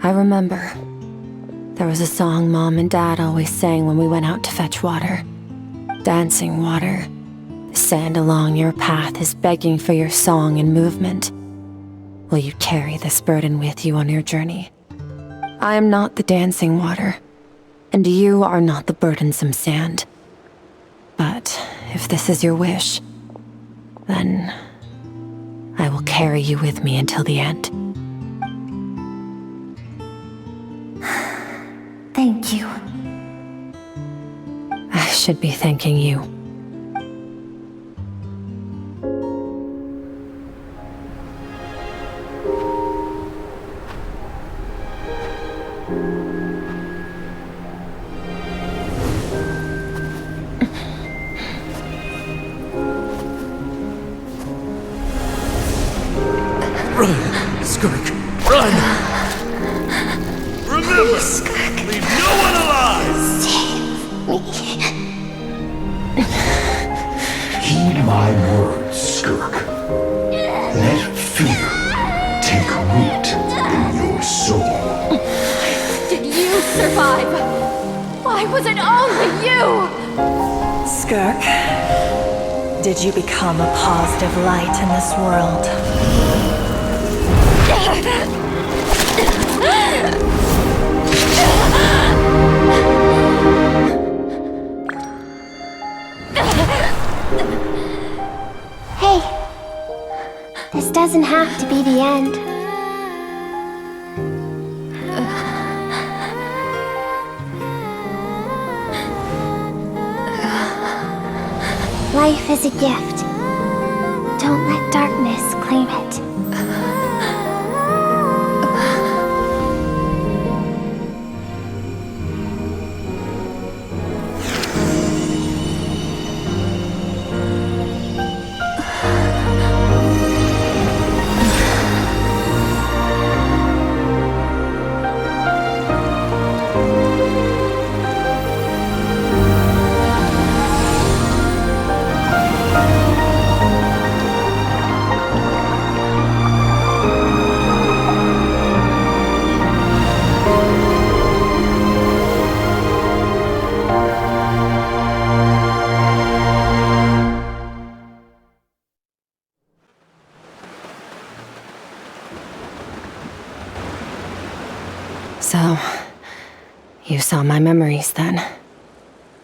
I remember. There was a song Mom and Dad always sang when we went out to fetch water. Dancing water. The sand along your path is begging for your song and movement. Will you carry this burden with you on your journey? I am not the dancing water, and you are not the burdensome sand. But if this is your wish, then I will carry you with me until the end. Thank you. I should be thanking you. Run, Skirk, run! Remember, leave no one alive! Heed my words, Skirk. Let fear take root in your soul. Did you survive? Why was it only you? Skirk, did you become a positive light in this world? Hey, this doesn't have to be the end. Life is a gift. Don't let darkness claim it. So, you saw my memories then.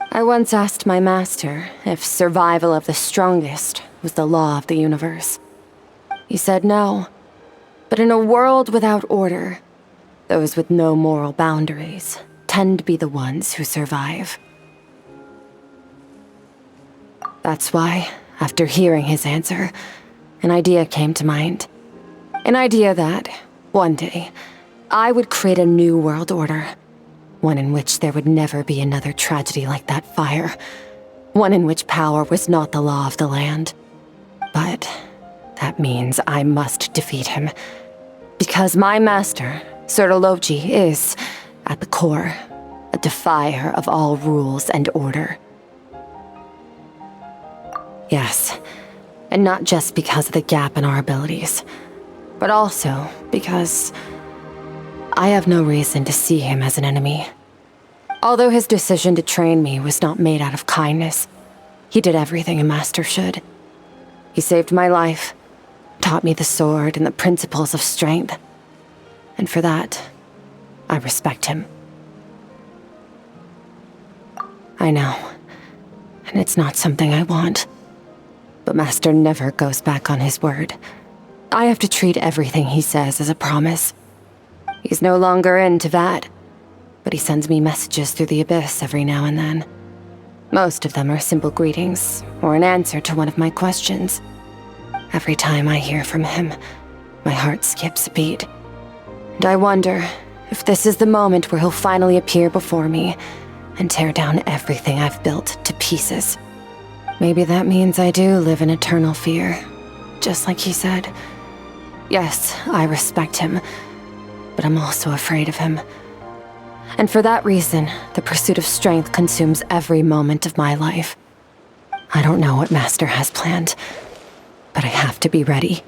I once asked my master if survival of the strongest was the law of the universe. He said no, but in a world without order, those with no moral boundaries tend to be the ones who survive. That's why, after hearing his answer, an idea came to mind. An idea that, one day, I would create a new world order. One in which there would never be another tragedy like that fire. One in which power was not the law of the land. But that means I must defeat him. Because my master, Sir Logi, is, at the core, a defier of all rules and order. Yes, and not just because of the gap in our abilities, but also because I have no reason to see him as an enemy. Although his decision to train me was not made out of kindness, he did everything a master should. He saved my life, taught me the sword and the principles of strength. And for that, I respect him. I know, and it's not something I want. But Master never goes back on his word. I have to treat everything he says as a promise. He's no longer into that, but he sends me messages through the abyss every now and then. Most of them are simple greetings, or an answer to one of my questions. Every time I hear from him, my heart skips a beat. And I wonder if this is the moment where he'll finally appear before me and tear down everything I've built to pieces. Maybe that means I do live in eternal fear, just like he said. Yes, I respect him, but I'm also afraid of him. And for that reason, the pursuit of strength consumes every moment of my life. I don't know what Master has planned, but I have to be ready.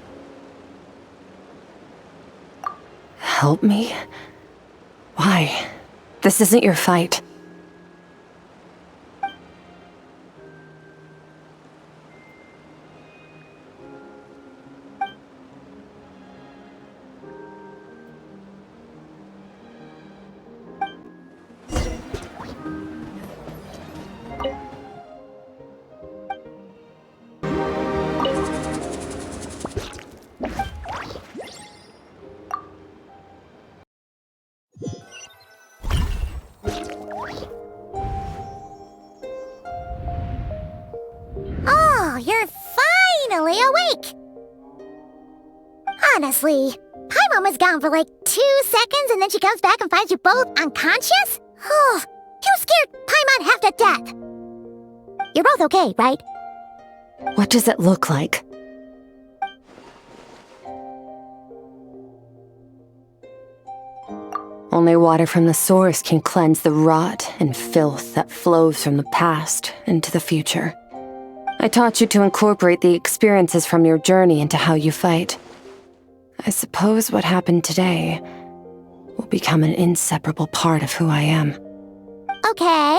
Help me? Why? This isn't your fight. You're finally awake! Honestly, Paimon was gone for like 2 seconds and then she comes back and finds you both unconscious? Oh, you scared Paimon half to death! You're both okay, right? What does it look like? Only water from the source can cleanse the rot and filth that flows from the past into the future. I taught you to incorporate the experiences from your journey into how you fight. I suppose what happened today will become an inseparable part of who I am. Okay,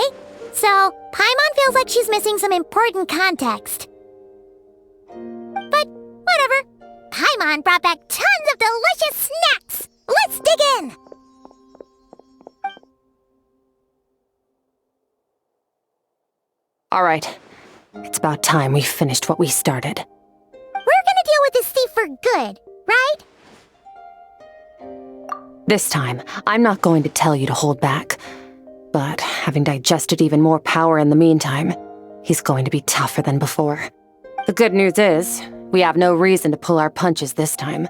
so Paimon feels like she's missing some important context. But whatever. Paimon brought back tons of delicious snacks! Let's dig in! All right. It's about time we finished what we started. We're gonna deal with this thief for good, right? This time, I'm not going to tell you to hold back. But having digested even more power in the meantime, he's going to be tougher than before. The good news is, we have no reason to pull our punches this time.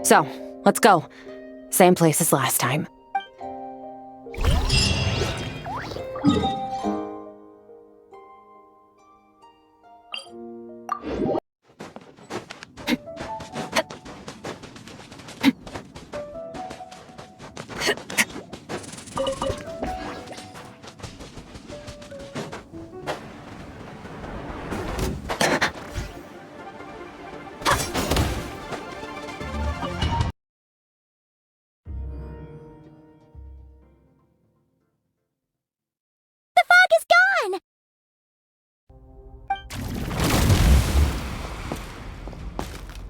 So, let's go. Same place as last time.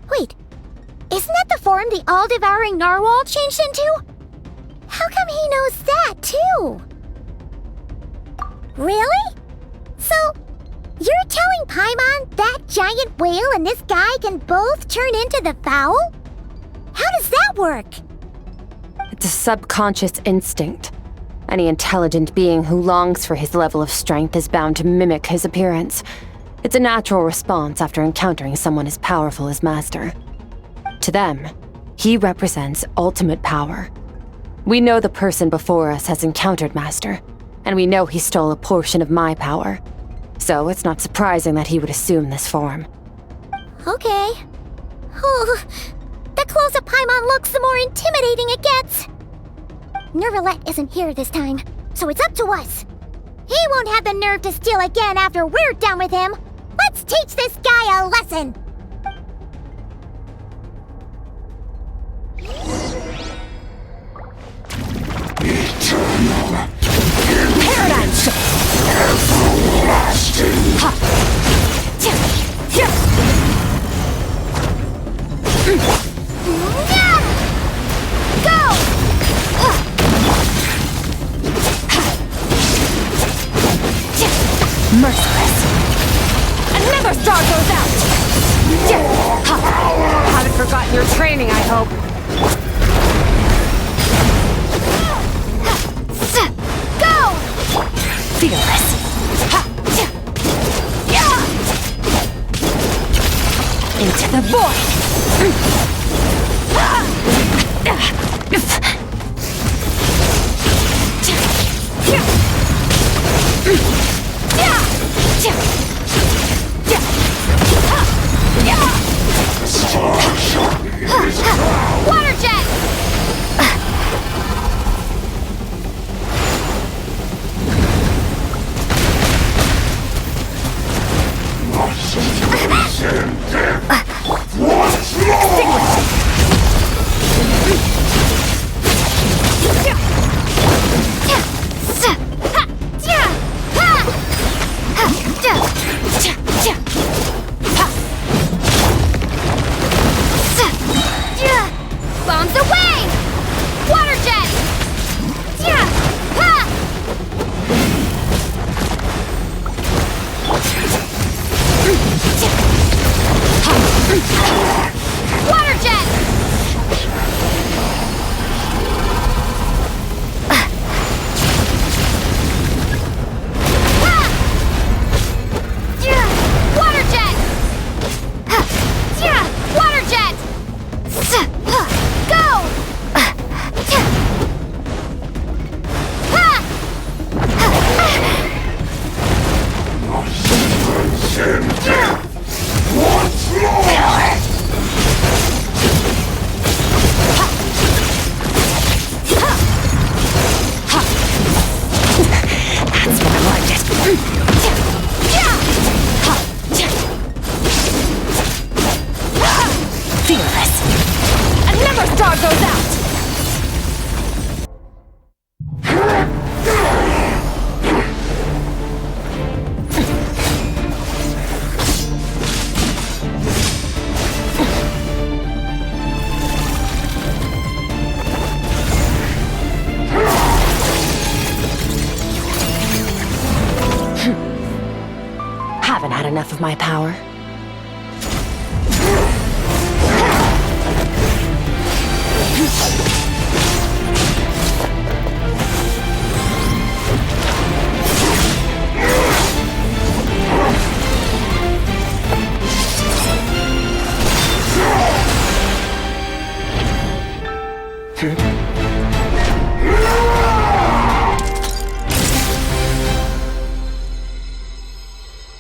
Wait, isn't that the form the all-devouring narwhal changed into? How come he knows that, too? Really? So, you're telling Paimon that giant whale and this guy can both turn into the fowl? How does that work? It's a subconscious instinct. Any intelligent being who longs for his level of strength is bound to mimic his appearance. It's a natural response after encountering someone as powerful as Master. To them, he represents ultimate power. We know the person before us has encountered Master, and we know he stole a portion of my power. So it's not surprising that he would assume this form. Okay. Oh, the closer Paimon looks, the more intimidating it gets. Nervalette isn't here this time, so it's up to us. He won't have the nerve to steal again after we're done with him. Let's teach this guy a lesson! Eternal. Paradigm shift! Everlasting. Go! Merciless! Another star goes out! How forgotten your training, I hope. Go! Fearless. Into the void! Water jet! Bombs away! Water jet! Water jet! Water jet! Water jet! Go! That's what I wanted. Fearless. And never starve those out! Haven't had enough of my power.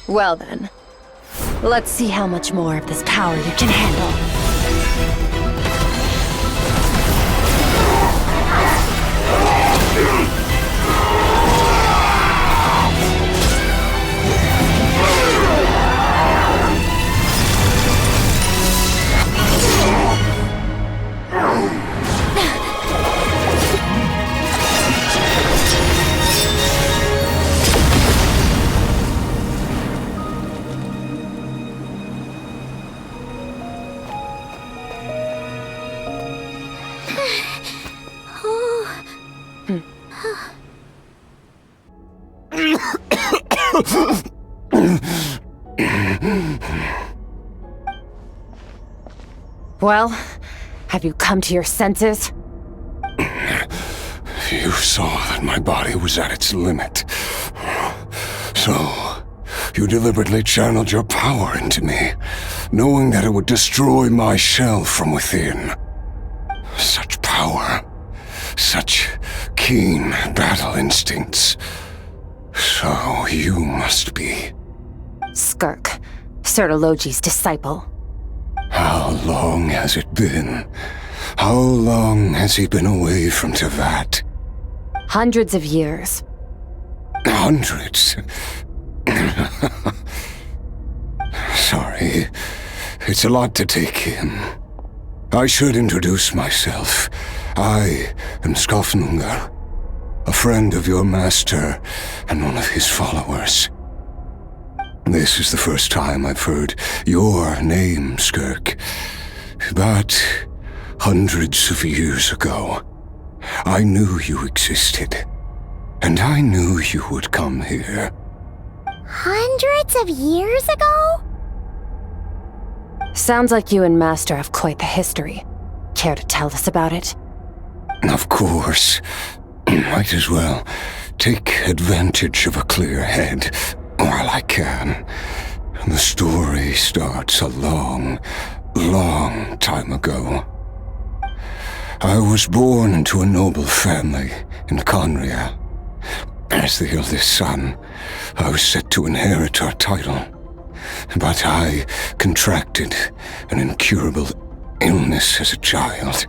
Well then, let's see how much more of this power you can handle. Well, have you come to your senses? You saw that my body was at its limit. So, you deliberately channeled your power into me, knowing that it would destroy my shell from within. Such power, such keen battle instincts. So you must be... Skirk, Sertologi's disciple. How long has it been? How long has he been away from Tevat? Hundreds of years. Hundreds? Sorry, it's a lot to take in. I should introduce myself. I am Skofnungar, a friend of your master and one of his followers. This is the first time I've heard your name, Skirk. But hundreds of years ago, I knew you existed. And I knew you would come here. Hundreds of years ago? Sounds like you and Master have quite the history. Care to tell us about it? Of course. Might as well take advantage of a clear head while I can. The story starts a long, long time ago. I was born into a noble family in Conria. As the eldest son, I was set to inherit our title. But I contracted an incurable illness as a child,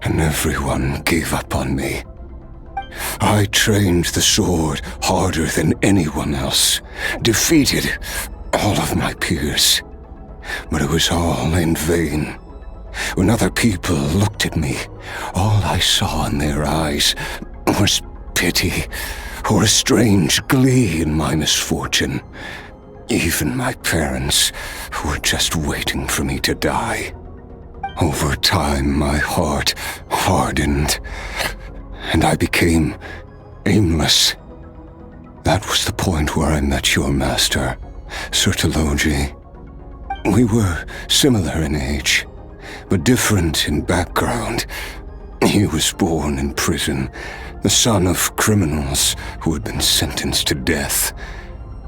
and everyone gave up on me. I trained the sword harder than anyone else, defeated all of my peers. But it was all in vain. When other people looked at me, all I saw in their eyes was pity or a strange glee in my misfortune. Even my parents were just waiting for me to die. Over time, my heart hardened, and I became aimless. That was the point where I met your master, Sir Taloji. We were similar in age, but different in background. He was born in prison, the son of criminals who had been sentenced to death.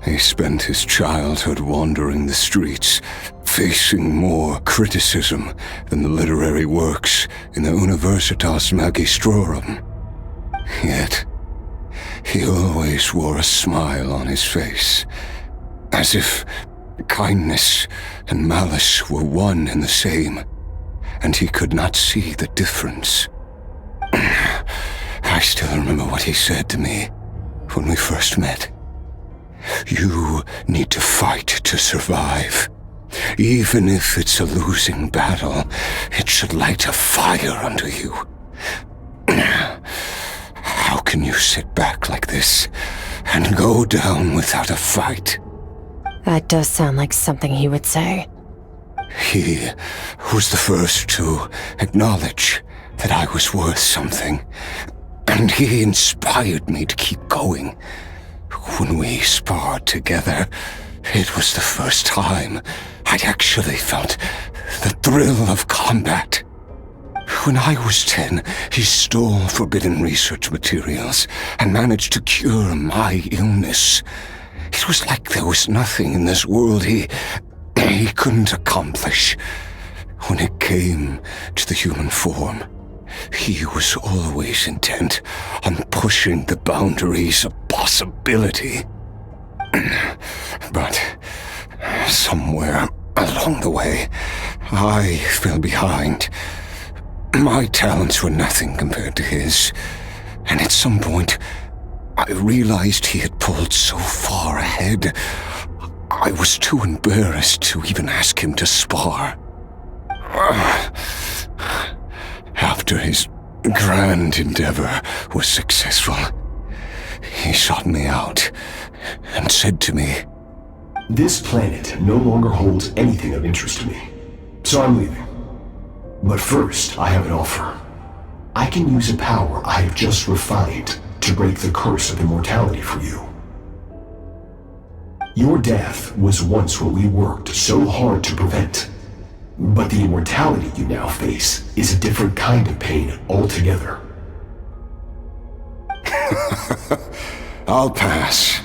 He spent his childhood wandering the streets, facing more criticism than the literary works in the Universitas Magistrorum. Yet, he always wore a smile on his face, as if kindness and malice were one and the same, and he could not see the difference. I still remember what he said to me when we first met. You need to fight to survive. Even if it's a losing battle, it should light a fire under you. How can you sit back like this and go down without a fight? That does sound like something he would say. He was the first to acknowledge that I was worth something, and he inspired me to keep going. When we sparred together, it was the first time I'd actually felt the thrill of combat. When I was 10, he stole forbidden research materials and managed to cure my illness. It was like there was nothing in this world he couldn't accomplish. When it came to the human form, he was always intent on pushing the boundaries of possibility. But somewhere along the way, I fell behind. My talents were nothing compared to his, and at some point, I realized he had pulled so far ahead, I was too embarrassed to even ask him to spar. After his grand endeavor was successful, he sought me out and said to me, "This planet no longer holds anything of interest to me, so I'm leaving. But first, I have an offer. I can use a power I have just refined to break the curse of immortality for you. Your death was once what we worked so hard to prevent. But the immortality you now face is a different kind of pain altogether." I'll pass.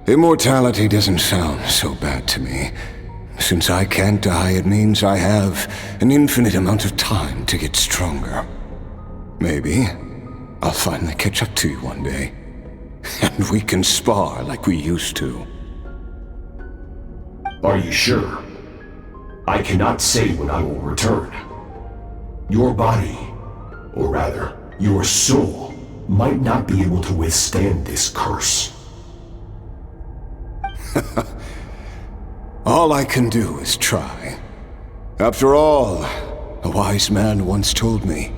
Immortality doesn't sound so bad to me. Since I can't die, it means I have an infinite amount of time to get stronger. Maybe I'll finally catch up to you one day, and we can spar like we used to. Are you sure? I cannot say when I will return. Your body, or rather, your soul, might not be able to withstand this curse. All I can do is try. After all, a wise man once told me,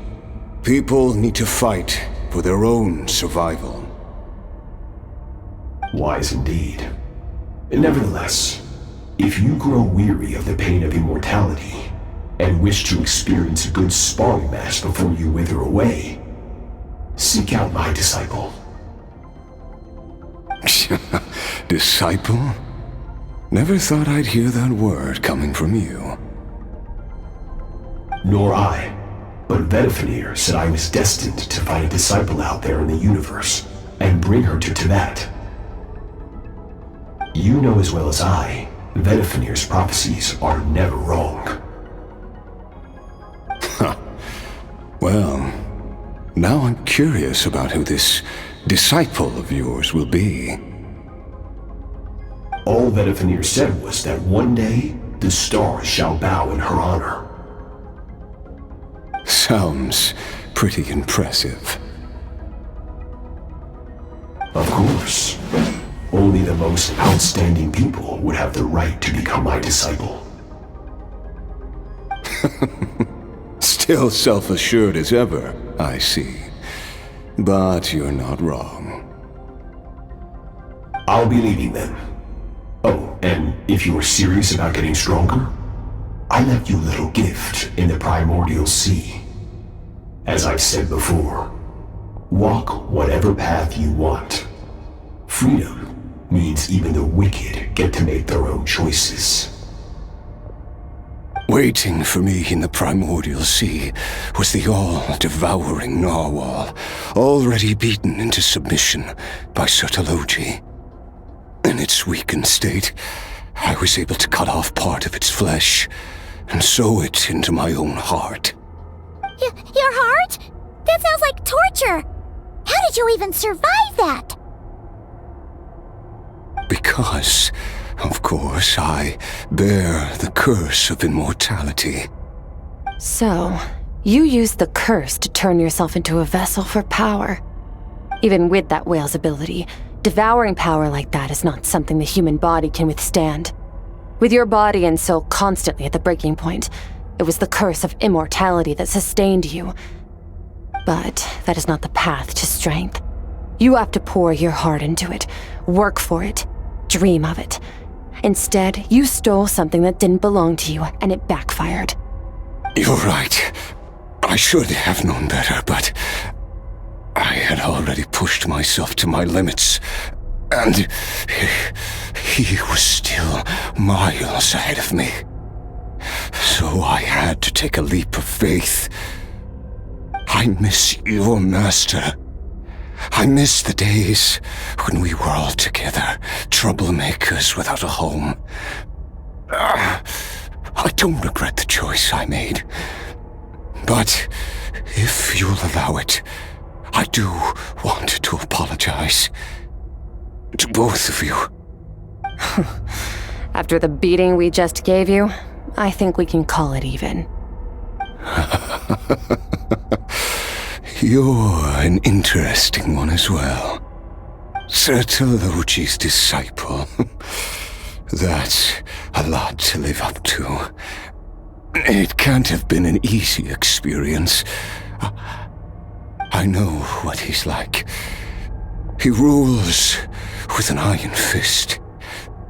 people need to fight for their own survival. Wise indeed. Nevertheless, if you grow weary of the pain of immortality, and wish to experience a good sparring match before you wither away, seek out my disciple. Disciple? Never thought I'd hear that word coming from you. Nor I. But Vedifenir said I was destined to find a disciple out there in the universe and bring her to Tibet. You know as well as I, Vedifenir's prophecies are never wrong. Well, now I'm curious about who this disciple of yours will be. All Vedifenir said was that one day, the stars shall bow in her honor. Sounds pretty impressive. Of course. Only the most outstanding people would have the right to become my disciple. Still self-assured as ever, I see. But you're not wrong. I'll be leaving then. Oh, and if you are serious about getting stronger, I left you a little gift in the primordial sea. As I've said before, walk whatever path you want. Freedom means even the wicked get to make their own choices. Waiting for me in the primordial sea was the all-devouring narwhal, already beaten into submission by Sertologi. In its weakened state, I was able to cut off part of its flesh and sew it into my own heart. Your heart? That sounds like torture! How did you even survive that? Because, of course, I bear the curse of immortality. So, you used the curse to turn yourself into a vessel for power. Even with that whale's ability, devouring power like that is not something the human body can withstand. With your body and soul constantly at the breaking point, it was the curse of immortality that sustained you. But that is not the path to strength. You have to pour your heart into it, work for it, dream of it. Instead, you stole something that didn't belong to you, and it backfired. You're right. I should have known better, but I had already pushed myself to my limits, and he was still miles ahead of me. So I had to take a leap of faith. I miss your master. I miss the days when we were all together, troublemakers without a home. I don't regret the choice I made. But if you'll allow it, I do want to apologize. To both of you. After the beating we just gave you, I think we can call it even. You're an interesting one as well. Sertologi's disciple. That's a lot to live up to. It can't have been an easy experience. I know what he's like. He rules with an iron fist,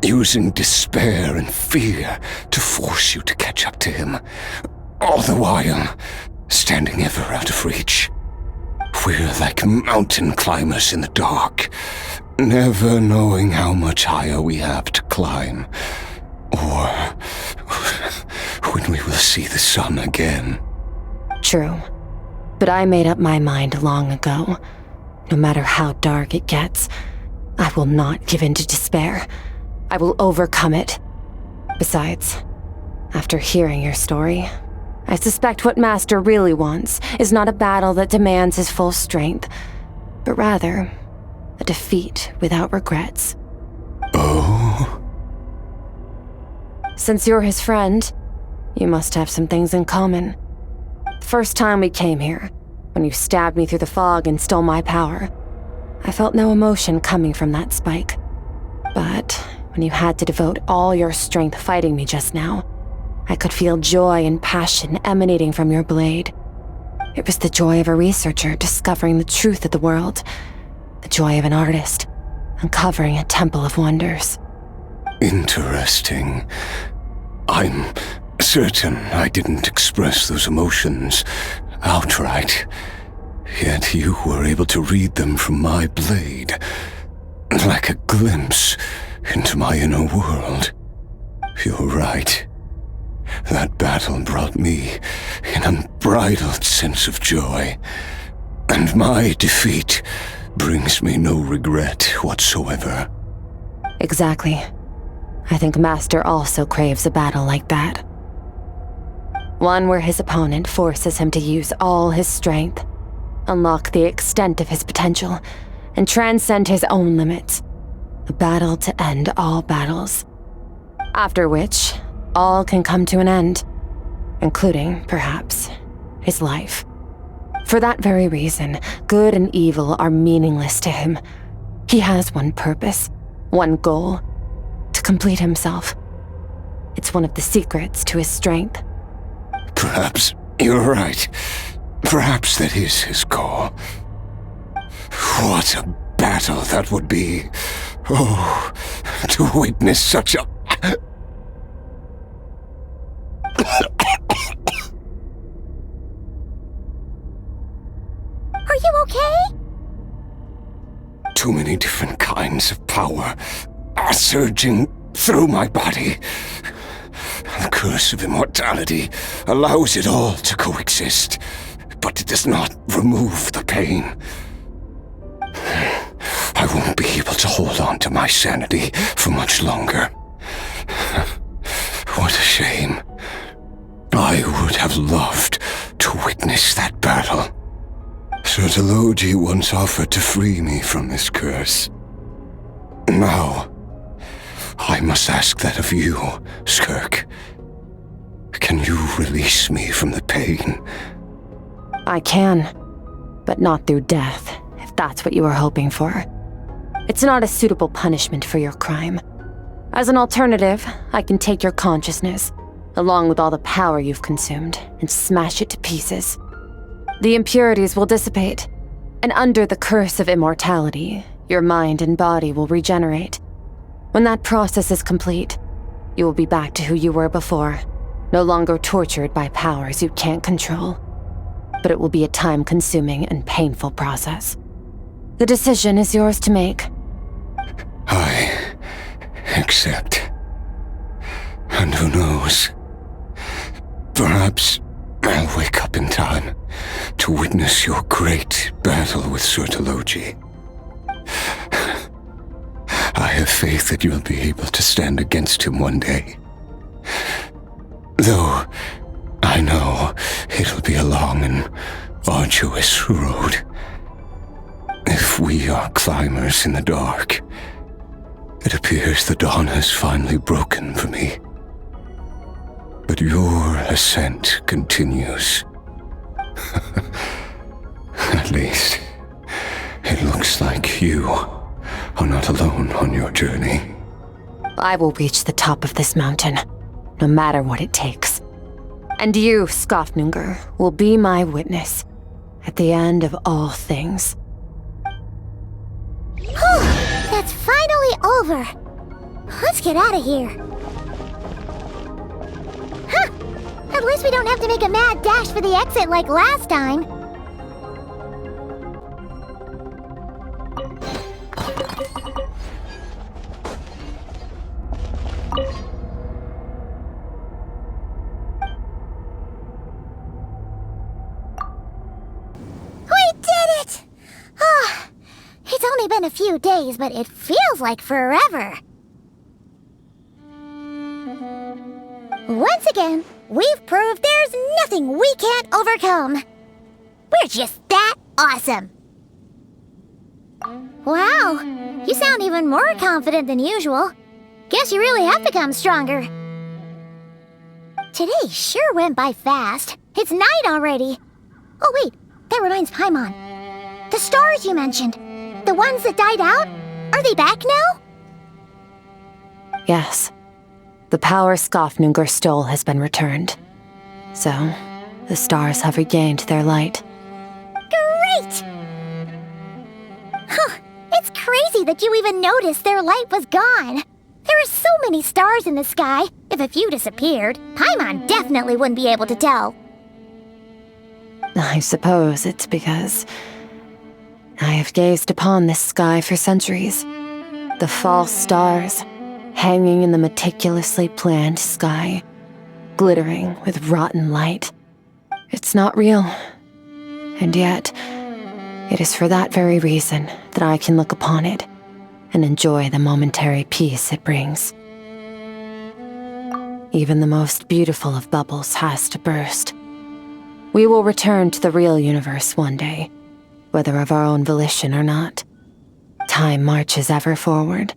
using despair and fear to force you to catch up to him, all the while standing ever out of reach. We're like mountain climbers in the dark, never knowing how much higher we have to climb, or when we will see the sun again. True. But I made up my mind long ago. No matter how dark it gets, I will not give in to despair. I will overcome it. Besides, after hearing your story, I suspect what Master really wants is not a battle that demands his full strength, but rather a defeat without regrets. Oh? Since you're his friend, you must have some things in common. The first time we came here, when you stabbed me through the fog and stole my power, I felt no emotion coming from that spike. But when you had to devote all your strength fighting me just now, I could feel joy and passion emanating from your blade. It was the joy of a researcher discovering the truth of the world, the joy of an artist uncovering a temple of wonders. Interesting. I'm certain I didn't express those emotions outright, yet you were able to read them from my blade, like a glimpse into my inner world. You're right. that battle brought me an unbridled sense of joy, and my defeat brings me no regret whatsoever. Exactly. I think Master also craves a battle like that. One where his opponent forces him to use all his strength, unlock the extent of his potential, and transcend his own limits. A battle to end all battles. After which, all can come to an end, including, perhaps, his life. For that very reason, good and evil are meaningless to him. He has one purpose, one goal: to complete himself. It's one of the secrets to his strength. Perhaps you're right. Perhaps that is his goal. What a battle that would be. Oh, to witness such a... Are you okay? Too many different kinds of power are surging through my body. The curse of immortality allows it all to coexist, but it does not remove the pain. I won't be able to hold on to my sanity for much longer. What a shame. I would have loved to witness that battle. Sertologi once offered to free me from this curse. Now, I must ask that of you, Skirk. Can you release me from the pain? I can, but not through death, if that's what you were hoping for. It's not a suitable punishment for your crime. As an alternative, I can take your consciousness, along with all the power you've consumed, and smash it to pieces. The impurities will dissipate, and under the curse of immortality, your mind and body will regenerate. When that process is complete, you will be back to who you were before, no longer tortured by powers you can't control. But it will be a time-consuming and painful process. The decision is yours to make. I accept. And who knows? Perhaps I'll wake up in time to witness your great battle with Sertologi. I have faith that you'll be able to stand against him one day. Though I know it'll be a long and arduous road. If we are climbers in the dark, it appears the dawn has finally broken for me. But your ascent continues. At least, it looks like you are not alone on your journey. I will reach the top of this mountain, no matter what it takes. And you, Skofnunger, will be my witness at the end of all things. That's finally over. Let's get out of here. Huh! At least we don't have to make a mad dash for the exit like last time. We did it! It's only been a few days, but it feels like forever. Once again, we've proved there's nothing we can't overcome. We're just that awesome. Wow, you sound even more confident than usual. Guess you really have become stronger. Today sure went by fast. It's night already. Oh wait, that reminds Paimon. The stars you mentioned, the ones that died out, are they back now? Yes. The power Skofnunger stole has been returned. So, the stars have regained their light. Great! Huh, it's crazy that you even noticed their light was gone. There are so many stars in the sky. If a few disappeared, Paimon definitely wouldn't be able to tell. I suppose it's because I have gazed upon this sky for centuries. The false stars, hanging in the meticulously planned sky, glittering with rotten light. It's not real. And yet, it is for that very reason that I can look upon it and enjoy the momentary peace it brings. Even the most beautiful of bubbles has to burst. We will return to the real universe one day, whether of our own volition or not. Time marches ever forward.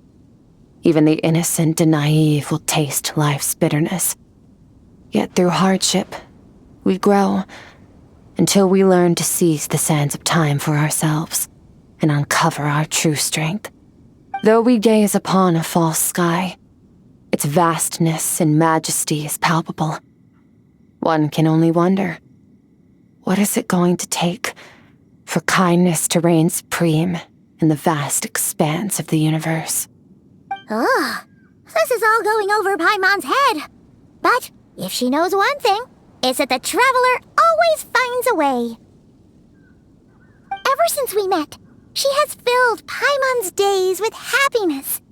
Even the innocent and naive will taste life's bitterness. Yet through hardship, we grow until we learn to seize the sands of time for ourselves and uncover our true strength. Though we gaze upon a false sky, its vastness and majesty is palpable. One can only wonder, what is it going to take for kindness to reign supreme in the vast expanse of the universe? Ugh, this is all going over Paimon's head. But if she knows one thing, it's that the traveler always finds a way. Ever since we met, she has filled Paimon's days with happiness.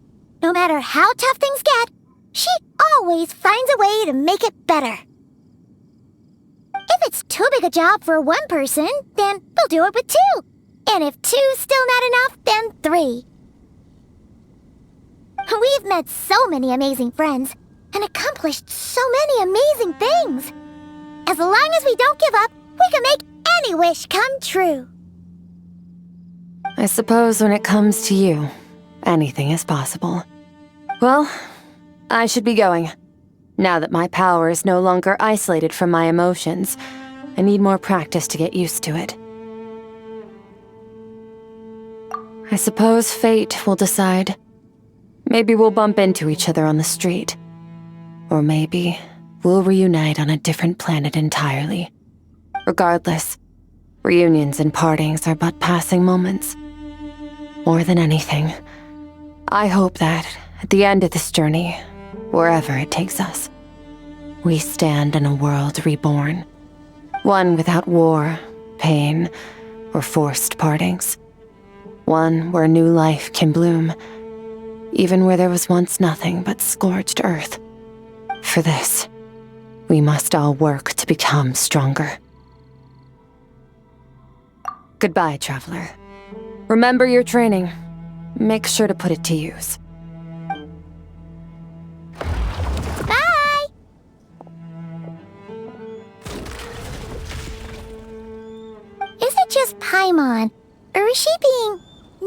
No matter how tough things get, she always finds a way to make it better. If it's too big a job for one person, then we'll do it with 2. And if 2's still not enough, then 3. We've met so many amazing friends and accomplished so many amazing things. As long as we don't give up, we can make any wish come true. I suppose when it comes to you, anything is possible. Well, I should be going. Now that my power is no longer isolated from my emotions, I need more practice to get used to it. I suppose fate will decide. Maybe we'll bump into each other on the street. Or maybe we'll reunite on a different planet entirely. Regardless, reunions and partings are but passing moments. More than anything, I hope that, at the end of this journey, wherever it takes us, we stand in a world reborn. One without war, pain, or forced partings. One where new life can bloom, even where there was once nothing but scorched earth. For this, we must all work to become stronger. Goodbye, traveler. Remember your training. Make sure to put it to use. Bye! Is it just Paimon, or is she being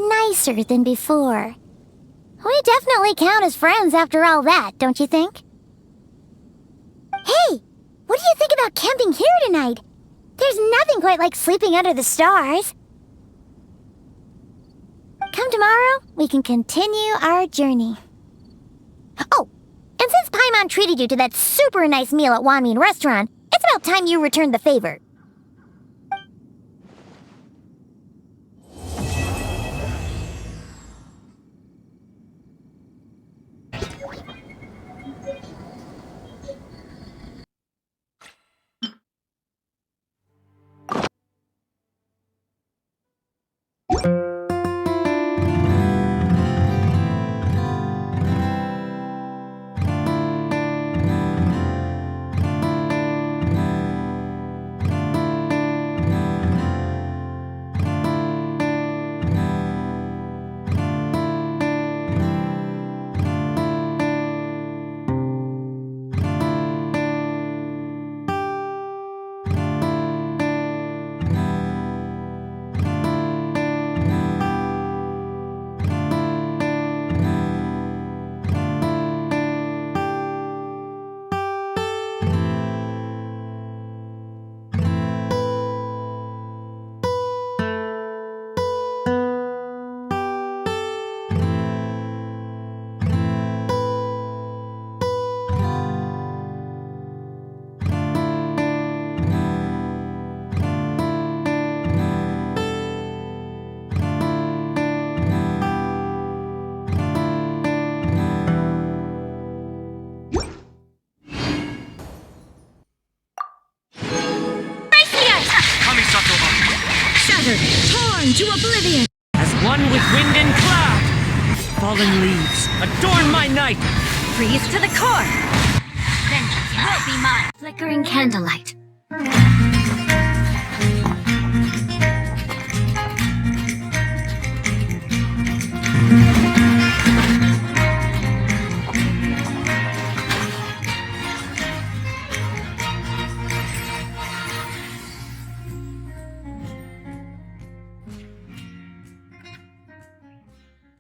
nicer than before? We definitely count as friends after all that, don't you think? Hey, what do you think about camping here tonight? There's nothing quite like sleeping under the stars. Come tomorrow, we can continue our journey. Oh, and since Paimon treated you to that super nice meal at Wanmin Restaurant, it's about time you returned the favor. Torn to oblivion! As one with wind and cloud! Fallen leaves, adorn my night! Freeze to the core! Vengeance will be mine. Flickering candlelight.